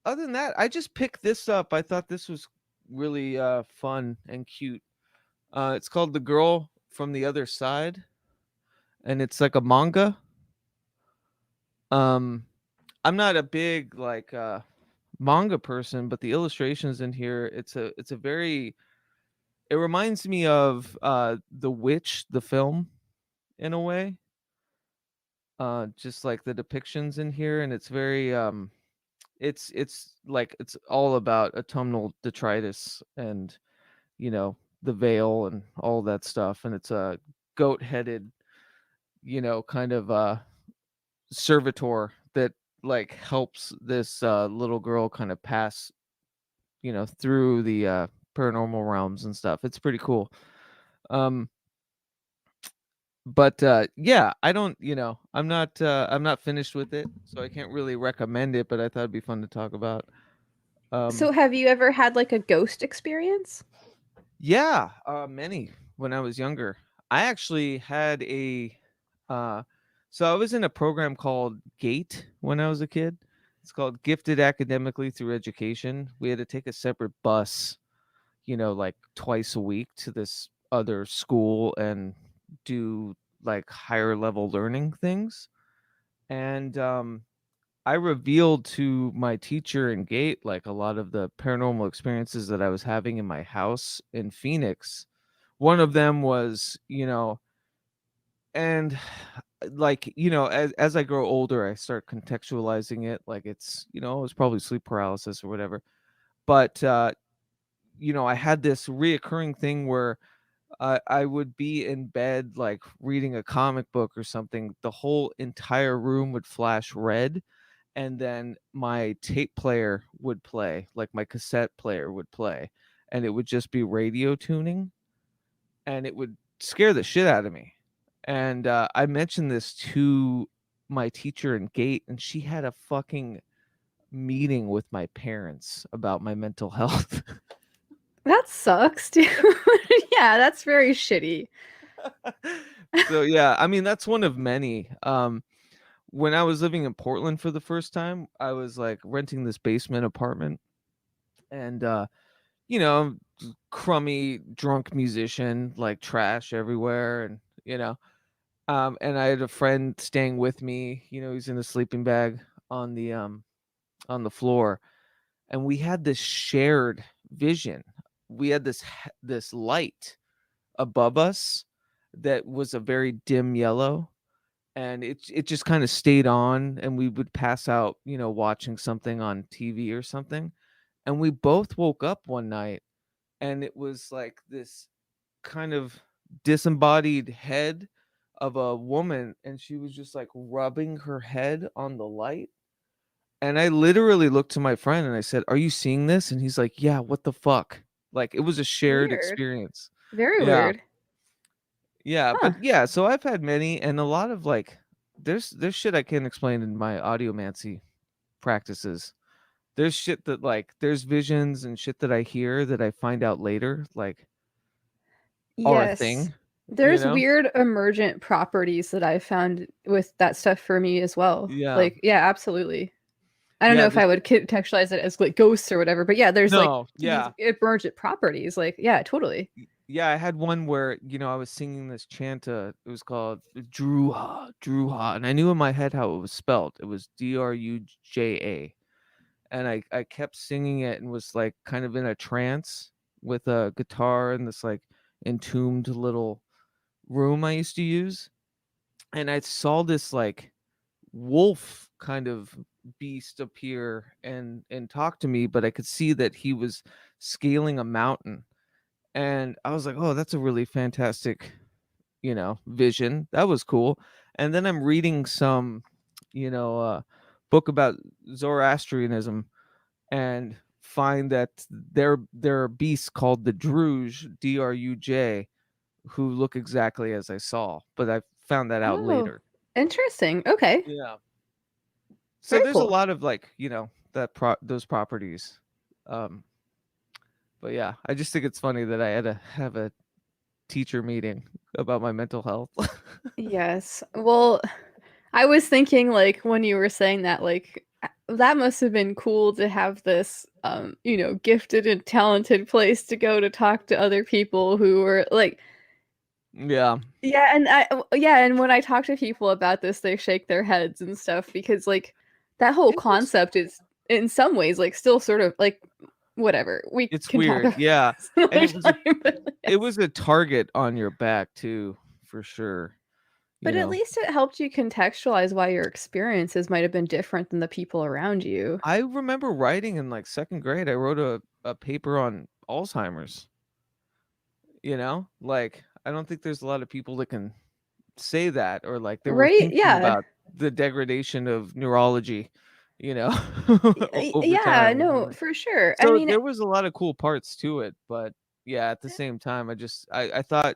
[SPEAKER 3] than that, I just picked this up. I thought this was really fun and cute. It's called The Girl from the Other Side, and it's like a manga. Um, I'm not a big like manga person, but the illustrations in here, it's a very it reminds me of The Witch, the film, in a way. Just like the depictions in here, and it's very it's like it's all about autumnal detritus and the veil and all that stuff, and it's a goat-headed, kind of servitor that like helps this little girl kind of pass through the paranormal realms and stuff. It's pretty cool. um but yeah, I don't I'm not finished with it, so I can't really recommend it, but I thought it'd be fun to talk about.
[SPEAKER 4] So
[SPEAKER 3] um
[SPEAKER 4] have you ever had like a ghost experience?
[SPEAKER 3] yeah, many when I was younger. I actually had a uh so I was in a program called GATE when I was a kid. It's called Gifted Academically Through Education. We had to take a separate bus, like twice a week to this other school and do like higher level learning things. And I revealed to my teacher in Gate like a lot of the paranormal experiences that I was having in my house in Phoenix. One of them was, and like, as I grow older, I start contextualizing it like it was probably sleep paralysis or whatever. But I had this reoccurring thing where I would be in bed, like reading a comic book or something. The whole entire room would flash red, and then my tape player would play, like my cassette player would play, and it would just be radio tuning, and it would scare the shit out of me. And I mentioned this to my teacher in gate, and she had a fucking meeting with my parents about my mental health.
[SPEAKER 4] That sucks, dude. Yeah, that's very shitty.
[SPEAKER 3] So yeah, I mean that's one of many. When I was living in Portland for the first time, I was like renting this basement apartment, and you know, crummy drunk musician, like trash everywhere, and and I had a friend staying with me. He's in a sleeping bag on the floor, and we had this shared vision. We had this light above us that was a very dim yellow, and it just kind of stayed on, and we would pass out, watching something on TV or something, and we both woke up one night, and it was like this kind of disembodied head of a woman, and she was just like rubbing her head on the light. And I literally looked to my friend and I said, "Are you seeing this?" And he's like, "Yeah, what the fuck?" Like it was a shared
[SPEAKER 4] Weird.
[SPEAKER 3] experience.
[SPEAKER 4] Very
[SPEAKER 3] Yeah.
[SPEAKER 4] weird.
[SPEAKER 3] Yeah,
[SPEAKER 4] Huh.
[SPEAKER 3] but yeah, so I've had many, and a lot of like there's shit I can't explain in my audiomancy practices. There's shit that like there's visions and shit that I hear that I find out later like are a
[SPEAKER 4] Yes.
[SPEAKER 3] thing, you
[SPEAKER 4] There's
[SPEAKER 3] know?
[SPEAKER 4] weird emergent properties that I've found with that stuff for me as well.
[SPEAKER 3] Yeah.
[SPEAKER 4] Like, yeah, absolutely. I don't know
[SPEAKER 3] Yeah,
[SPEAKER 4] if I would contextualize it as like ghosts or whatever, but yeah, there's like
[SPEAKER 3] no,
[SPEAKER 4] these
[SPEAKER 3] yeah.
[SPEAKER 4] emergent properties. Like, yeah, totally.
[SPEAKER 3] Yeah, I had one where, I was singing this chant, it was called Druha, Druha, and I knew in my head how it was spelled. It was Druja. And I kept singing it and was like kind of in a trance with a guitar in this like entombed little room I used to use. And I saw this like wolf kind of beast appear and talk to me, but I could see that he was scaling a mountain. And I was like, "Oh, that's a really fantastic, vision. That was cool." And then I'm reading some, book about Zoroastrianism, and find that there are beasts called the Druj, Druj, who look exactly as I saw, but I found that out
[SPEAKER 4] Oh,
[SPEAKER 3] later.
[SPEAKER 4] interesting. Okay.
[SPEAKER 3] Yeah. So
[SPEAKER 4] Very
[SPEAKER 3] there's a
[SPEAKER 4] cool.
[SPEAKER 3] lot of like, those properties. Um, but yeah, I just think it's funny that I had to have a teacher meeting about my mental health.
[SPEAKER 4] Yes. Well, I was thinking like when you were saying that, like that must have been cool to have this gifted and talented place to go to talk to other people who were like
[SPEAKER 3] Yeah.
[SPEAKER 4] yeah, and when I talk to people about this, they shake their heads and stuff because like that whole
[SPEAKER 3] It was
[SPEAKER 4] concept is in some ways like still sort of like whatever. We
[SPEAKER 3] it's
[SPEAKER 4] can talk
[SPEAKER 3] weird.
[SPEAKER 4] about
[SPEAKER 3] Yeah.
[SPEAKER 4] this
[SPEAKER 3] And
[SPEAKER 4] another
[SPEAKER 3] it was a
[SPEAKER 4] time, but
[SPEAKER 3] it
[SPEAKER 4] yes.
[SPEAKER 3] was a target on your back too, for sure, you
[SPEAKER 4] But at
[SPEAKER 3] know.
[SPEAKER 4] least it helped you contextualize why your experiences might have been different than the people around you.
[SPEAKER 3] I remember writing in like second grade, I wrote a paper on Alzheimer's, Like I don't think there's a lot of people that can say that, or like they were
[SPEAKER 4] Right?
[SPEAKER 3] thinking
[SPEAKER 4] Yeah.
[SPEAKER 3] about the degradation of neurology, you know, over
[SPEAKER 4] Yeah,
[SPEAKER 3] time.
[SPEAKER 4] no, for sure. I
[SPEAKER 3] So
[SPEAKER 4] mean,
[SPEAKER 3] there was a lot of cool parts to it, but yeah, at the same time, I thought,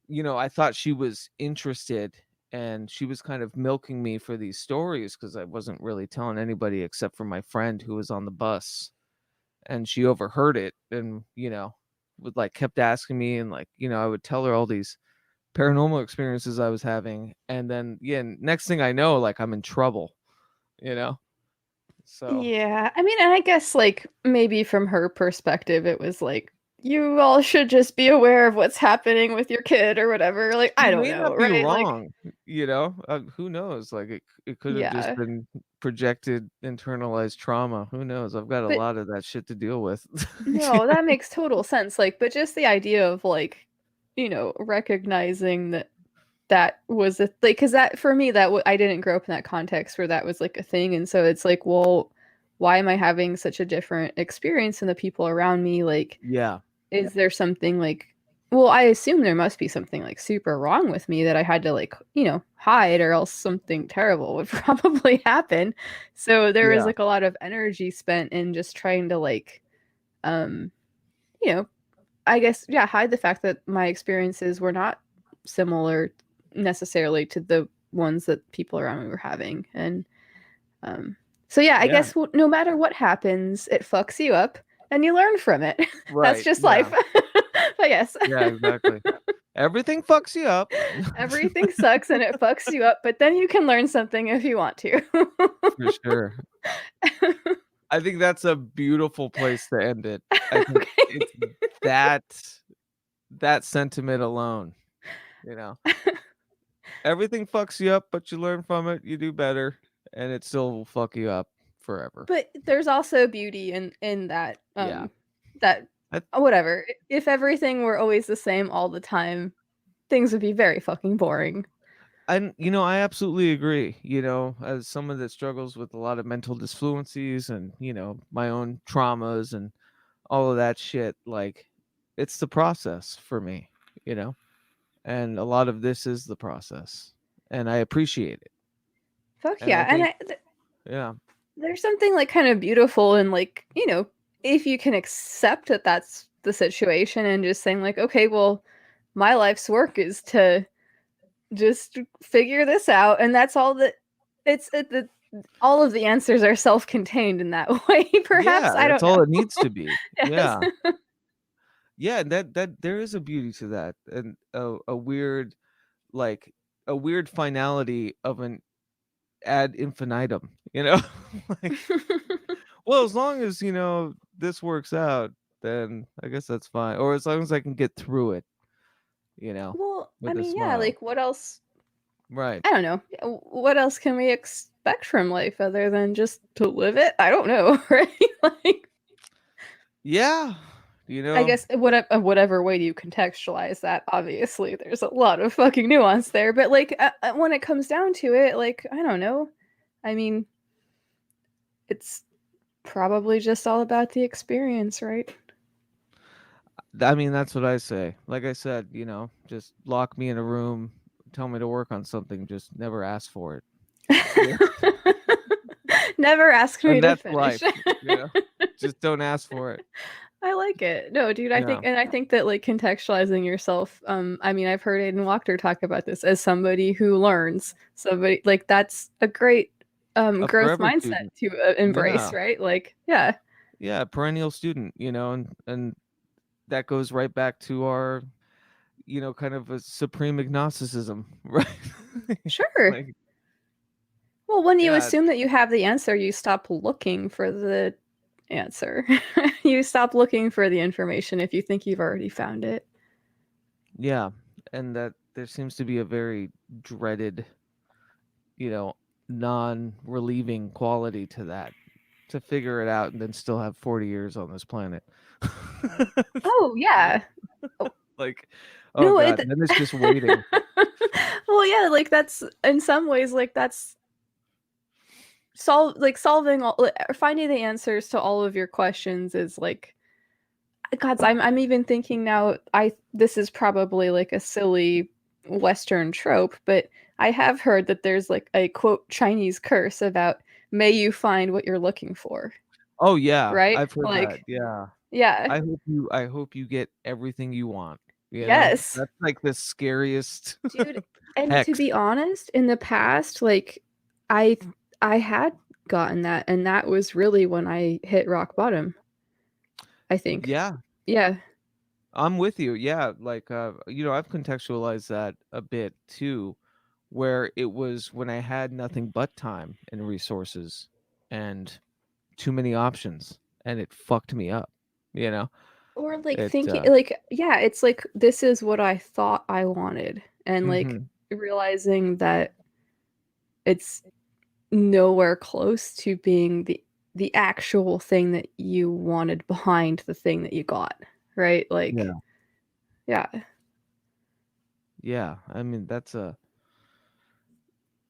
[SPEAKER 3] I thought she was interested, and she was kind of milking me for these stories because I wasn't really telling anybody except for my friend who was on the bus, and she overheard it, and would like kept asking me, and like I would tell her all these paranormal experiences I was having, and then yeah, next thing I know, like I'm in trouble, you know. So
[SPEAKER 4] yeah, I mean, and I guess like maybe from her perspective, it was like you all should just be aware of what's happening with your kid or whatever. Like,
[SPEAKER 3] she
[SPEAKER 4] I don't
[SPEAKER 3] may
[SPEAKER 4] know,
[SPEAKER 3] not be
[SPEAKER 4] right? Like,
[SPEAKER 3] wrong, who knows? Like it could have just
[SPEAKER 4] yeah.
[SPEAKER 3] been projected internalized trauma. Who knows? I've got a
[SPEAKER 4] But
[SPEAKER 3] lot of that shit to deal with.
[SPEAKER 4] no, that makes total sense. Like, but just the idea of like, recognizing that that was a like, because that for me, I didn't grow up in that context where that was like a thing. And so it's like, well, why am I having such a different experience than the people around me? Like,
[SPEAKER 3] Yeah.
[SPEAKER 4] is there something like, well, I assume there must be something like super wrong with me that I had to like, hide or else something terrible would probably happen. So there was
[SPEAKER 3] Yeah.
[SPEAKER 4] like a lot of energy spent in just trying to like, um, you know, I guess, yeah, hide the fact that my experiences were not similar necessarily to the ones that people around me were having. And so yeah, I
[SPEAKER 3] Yeah.
[SPEAKER 4] guess no matter what happens, it fucks you up and you learn from it. That's
[SPEAKER 3] Right.
[SPEAKER 4] just
[SPEAKER 3] Yeah.
[SPEAKER 4] life. But yes.
[SPEAKER 3] Yeah, exactly. Everything fucks you up.
[SPEAKER 4] Everything sucks and it fucks you up, but then you can learn something if you want to.
[SPEAKER 3] For sure. I think that's a beautiful place to end it. I think
[SPEAKER 4] Okay.
[SPEAKER 3] it's that sentiment alone, you know. Everything fucks you up, but you learn from it, you do better, and it still will fuck you up forever.
[SPEAKER 4] But there's also beauty in that
[SPEAKER 3] Yeah.
[SPEAKER 4] that
[SPEAKER 3] I,
[SPEAKER 4] whatever. If everything were always the same all the time, things would be very fucking boring.
[SPEAKER 3] and I absolutely agree. As someone that struggles with a lot of mental disfluencies and my own traumas and all of that shit, like it's the process for me, and a lot of this is the process, and I appreciate it.
[SPEAKER 4] Fuck
[SPEAKER 3] And I
[SPEAKER 4] yeah. And
[SPEAKER 3] think, yeah,
[SPEAKER 4] there's something like kind of beautiful in like, if you can accept that that's the situation and just saying like, okay, well, my life's work is to just figure this out, and that's all that all of the answers are self-contained in that way. Perhaps,
[SPEAKER 3] yeah,
[SPEAKER 4] I
[SPEAKER 3] that's
[SPEAKER 4] don't
[SPEAKER 3] all
[SPEAKER 4] know.
[SPEAKER 3] it needs to be.
[SPEAKER 4] Yes.
[SPEAKER 3] Yeah. Yeah, and that there is a beauty to that, and a weird, like a weird finality of an ad infinitum, like, well, as long as this works out, then I guess that's fine, or as long as I can get through it,
[SPEAKER 4] Well, I
[SPEAKER 3] with a
[SPEAKER 4] mean, yeah,
[SPEAKER 3] smile.
[SPEAKER 4] like what else?
[SPEAKER 3] Right.
[SPEAKER 4] I don't know. What else can we expect from life other than just to live it? I don't know, right? Like,
[SPEAKER 3] Yeah.
[SPEAKER 4] I guess whatever way you contextualize that, obviously, there's a lot of fucking nuance there. But like, when it comes down to it, like, I don't know. I mean, it's probably just all about the experience, right?
[SPEAKER 3] I mean, that's what I say. Like I said, just lock me in a room, tell me to work on something, just never ask for it. Yeah.
[SPEAKER 4] Never ask me
[SPEAKER 3] And
[SPEAKER 4] to
[SPEAKER 3] that's
[SPEAKER 4] finish.
[SPEAKER 3] life, just don't ask for it.
[SPEAKER 4] I like it. No, dude,
[SPEAKER 3] Yeah.
[SPEAKER 4] I think that like contextualizing yourself, I mean, I've heard Aiden Wachter talk about this as somebody who learns. Somebody like that's a great
[SPEAKER 3] A
[SPEAKER 4] growth
[SPEAKER 3] forever
[SPEAKER 4] mindset
[SPEAKER 3] student.
[SPEAKER 4] to embrace,
[SPEAKER 3] Yeah.
[SPEAKER 4] right? Like, yeah.
[SPEAKER 3] Yeah, perennial student, and that goes right back to our, kind of a supreme agnosticism, right?
[SPEAKER 4] Sure.
[SPEAKER 3] Like,
[SPEAKER 4] Well, when you
[SPEAKER 3] yeah,
[SPEAKER 4] assume that you have the answer, you stop looking for the answer. You stop looking for the information if you think you've already found it.
[SPEAKER 3] yeah, and that there seems to be a very dreaded, non-relieving quality to that, to figure it out and then still have 40 years on this planet.
[SPEAKER 4] Oh, yeah. Oh,
[SPEAKER 3] Like, oh
[SPEAKER 4] no,
[SPEAKER 3] god, then it's just waiting.
[SPEAKER 4] well, yeah, like that's in some ways like that's solving all or finding the answers to all of your questions is like God, I'm even thinking now this is probably like a silly Western trope, but I have heard that there's like a quote Chinese curse about may you find what you're looking for,
[SPEAKER 3] Oh yeah,
[SPEAKER 4] right?
[SPEAKER 3] I've heard that.
[SPEAKER 4] Like,
[SPEAKER 3] Yeah.
[SPEAKER 4] yeah.
[SPEAKER 3] I hope you get everything you want.
[SPEAKER 4] Yes.
[SPEAKER 3] That's like the scariest
[SPEAKER 4] Dude, and to
[SPEAKER 3] hex.
[SPEAKER 4] be honest, in the past, like I I had gotten that, and that was really when I hit rock bottom, I think.
[SPEAKER 3] Yeah,
[SPEAKER 4] Yeah.
[SPEAKER 3] I'm with you. Yeah, like I've contextualized that a bit too, where it was when I had nothing but time and resources and too many options, and it fucked me up. You know,
[SPEAKER 4] Or like
[SPEAKER 3] it.
[SPEAKER 4] thinking like yeah, it's like this is what I thought I wanted, and like
[SPEAKER 3] Mhm.
[SPEAKER 4] realizing that it's nowhere close to being the actual thing that you wanted behind the thing that you got, right? Like,
[SPEAKER 3] Yeah,
[SPEAKER 4] yeah.
[SPEAKER 3] yeah. I mean,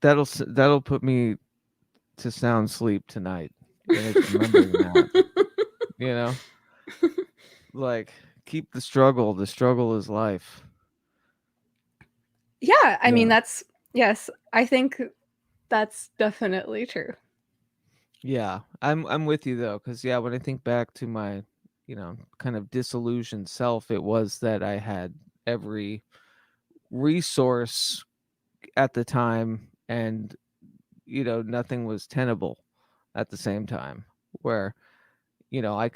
[SPEAKER 3] that'll put me to sound sleep tonight, and it's remembering that. You know, like keep the struggle. The struggle is life.
[SPEAKER 4] Yeah, I mean
[SPEAKER 3] Yeah.
[SPEAKER 4] that's yes, I think that's definitely true.
[SPEAKER 3] Yeah, I'm with you though, because yeah, when I think back to my, kind of disillusioned self, it was that I had every resource at the time and nothing was tenable at the same time, where I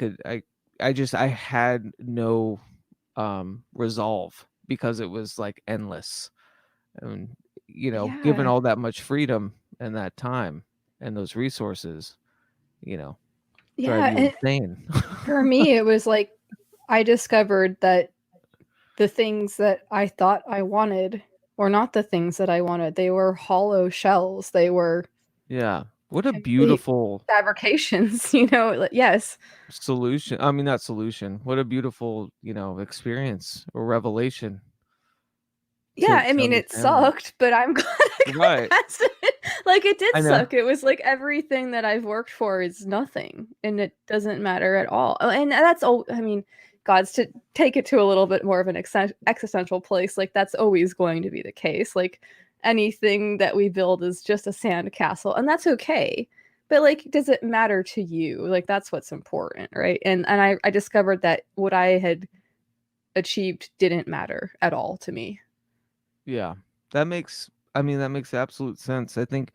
[SPEAKER 3] had no resolve, because it was like endless, and given
[SPEAKER 4] Yeah.
[SPEAKER 3] all that much freedom and that time and those resources, drive
[SPEAKER 4] Yeah,
[SPEAKER 3] you
[SPEAKER 4] and
[SPEAKER 3] insane.
[SPEAKER 4] for me, it was like I discovered that the things that I thought I wanted were not the things that I wanted. They were hollow shells. They were
[SPEAKER 3] Yeah, what a
[SPEAKER 4] complete
[SPEAKER 3] beautiful
[SPEAKER 4] fabrications, yes.
[SPEAKER 3] solution. I mean, not solution. What a beautiful, experience or revelation
[SPEAKER 4] Yeah, I
[SPEAKER 3] to
[SPEAKER 4] mean, it
[SPEAKER 3] understand that.
[SPEAKER 4] sucked, but I'm glad I got
[SPEAKER 3] Right.
[SPEAKER 4] past it. Like, it did
[SPEAKER 3] I know.
[SPEAKER 4] suck. It was like everything that I've worked for is nothing, and it doesn't matter at all. Oh, and that's all. I mean, God's to take it to a little bit more of an existential place. Like, that's always going to be the case. Like, anything that we build is just a sand castle, and that's okay. But like, does it matter to you? Like, that's what's important, right? And I discovered that what I had achieved didn't matter at all to me.
[SPEAKER 3] Yeah. That makes absolute sense. I think,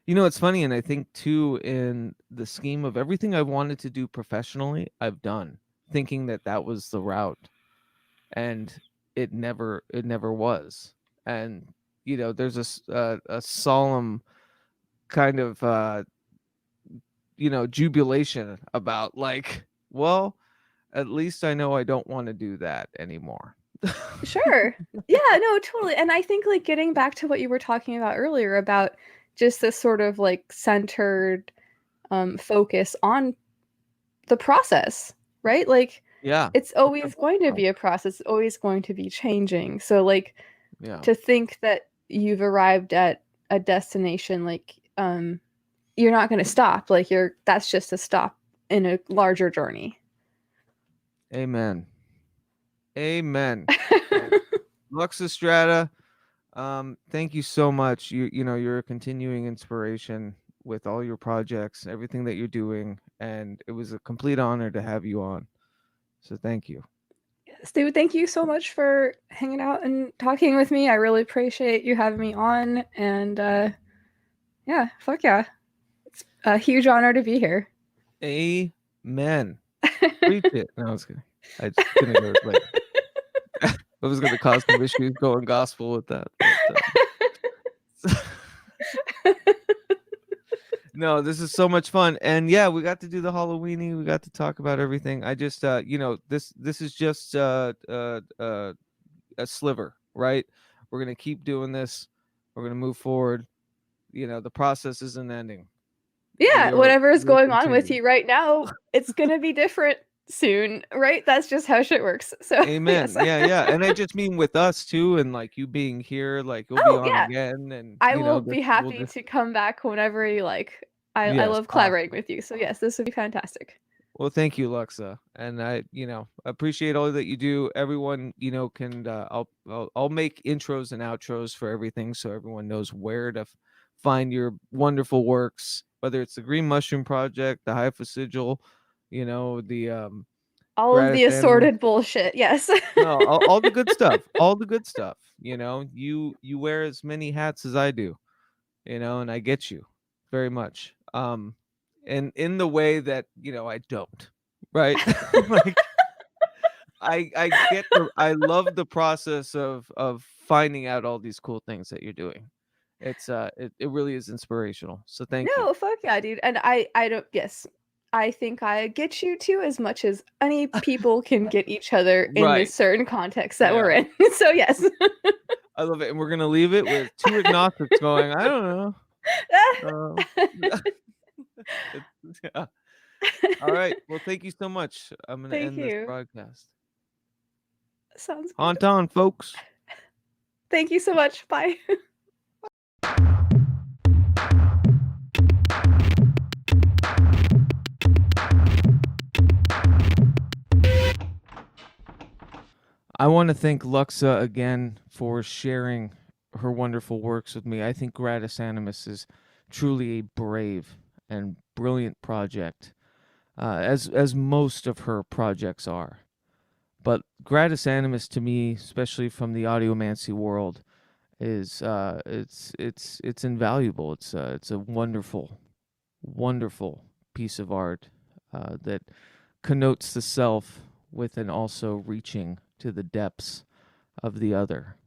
[SPEAKER 3] it's funny, and I think too, in the scheme of everything I wanted to do professionally, I've done, thinking that that was the route, and it never was. And there's a solemn kind of jubilation about, like, well, at least I know I don't want to do that anymore.
[SPEAKER 4] Sure. Yeah, no, totally. And I think like getting back to what you were talking about earlier about just this sort of like centered focus on the process, right? Like
[SPEAKER 3] Yeah.
[SPEAKER 4] it's always going to be a process, it's always going to be changing. So like
[SPEAKER 3] Yeah.
[SPEAKER 4] to think that you've arrived at a destination, like you're not going to stop. Like that's just a stop in a larger journey.
[SPEAKER 3] Amen. Amen. And Luxa Strata, thank you so much. You're a continuing inspiration with all your projects, everything that you're doing, and it was a complete honor to have you on. So thank you.
[SPEAKER 4] Stu, thank you so much for hanging out and talking with me. I really appreciate you having me on. And yeah, fuck yeah. It's a huge honor to be here.
[SPEAKER 3] Amen. Preach it. No, I was kidding. I was gonna go like I was gonna cause some issues going gospel with that. But, no, this is so much fun. And yeah, we got to do the Halloweeny. We got to talk about everything. I just this is just a sliver, right? We're gonna keep doing this. We're gonna move forward. The process isn't ending.
[SPEAKER 4] Yeah, whatever is
[SPEAKER 3] We'll
[SPEAKER 4] going on with
[SPEAKER 3] continue.
[SPEAKER 4] you right now, it's gonna be different soon, right? That's just how shit works. So
[SPEAKER 3] Amen.
[SPEAKER 4] yes.
[SPEAKER 3] Yeah. And I just mean with us too, and like you being here, like you'll be
[SPEAKER 4] Oh
[SPEAKER 3] on
[SPEAKER 4] yeah.
[SPEAKER 3] again, and
[SPEAKER 4] I will
[SPEAKER 3] that
[SPEAKER 4] be
[SPEAKER 3] we'll
[SPEAKER 4] happy
[SPEAKER 3] just
[SPEAKER 4] to come back whenever you like. I
[SPEAKER 3] yes,
[SPEAKER 4] love collaborating
[SPEAKER 3] awesome.
[SPEAKER 4] with you. So yes, this would be fantastic.
[SPEAKER 3] Well, thank you, Luxa, and I, appreciate all that you do. Everyone, can I'll make intros and outros for everything, so everyone knows where to find your wonderful works. Whether it's the Green Mushroom Project, the Hypha Sigil, the
[SPEAKER 4] All of
[SPEAKER 3] Gratis
[SPEAKER 4] the
[SPEAKER 3] Animus.
[SPEAKER 4] assorted bullshit. Yes.
[SPEAKER 3] No, all the good stuff. All the good stuff. You wear as many hats as I do. And I get you very much. And in the way that I don't, right? Like I love the process of finding out all these cool things that you're doing. It really is inspirational. So thank you.
[SPEAKER 4] No, fuck yeah, dude. And I don't yes. I think I get you too as much as any people can get each other in
[SPEAKER 3] Right.
[SPEAKER 4] this certain context that we're
[SPEAKER 3] Yeah.
[SPEAKER 4] in. So yes.
[SPEAKER 3] I love it. And we're gonna leave it with two agnostics going, I don't know. Yeah. All right. Well, thank you so much. I'm gonna
[SPEAKER 4] Thank
[SPEAKER 3] end this
[SPEAKER 4] you.
[SPEAKER 3] broadcast.
[SPEAKER 4] Sounds good.
[SPEAKER 3] Haunt on, folks.
[SPEAKER 4] Thank you so much. Bye.
[SPEAKER 3] I want to thank Luxa again for sharing her wonderful works with me. I think Gratus Animus is truly a brave and brilliant project, as most of her projects are. But Gratus Animus, to me, especially from the audiomancy world, is it's invaluable. It's a wonderful, wonderful piece of art that connotes the self with an also reaching to the depths of the other.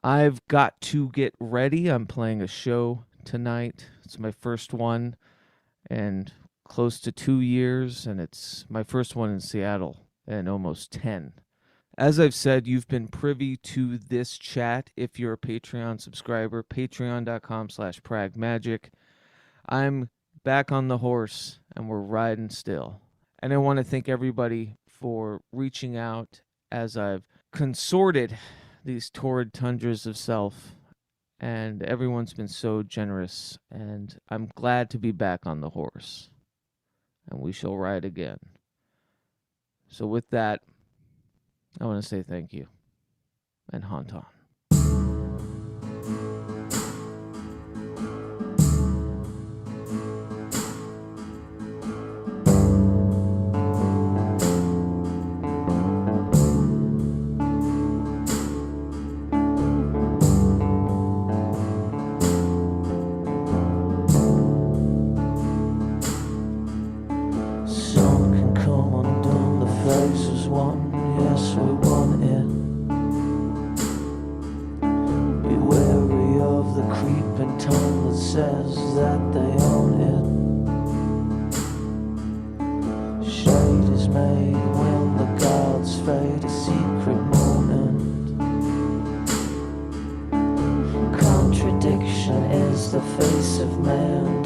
[SPEAKER 3] I've got to get ready. I'm playing a show tonight. It's my first one in close to 2 years, and it's my first one in Seattle in almost 10. As I've said, you've been privy to this chat if you're a Patreon subscriber, patreon.com/Pragmagick. I'm back on the horse, and we're riding still. And I want to thank everybody for reaching out as I've consorted these torrid tundras of self, and everyone's been so generous, and I'm glad to be back on the horse, and we shall ride again. So with that, I want to say thank you, and haunt on.
[SPEAKER 5] Some can come undone, the face is one, yes we want it. Be wary of the creeping tongue that says that they own it. Shade is made when the gods fade, a secret moment. Contradiction is the face of man.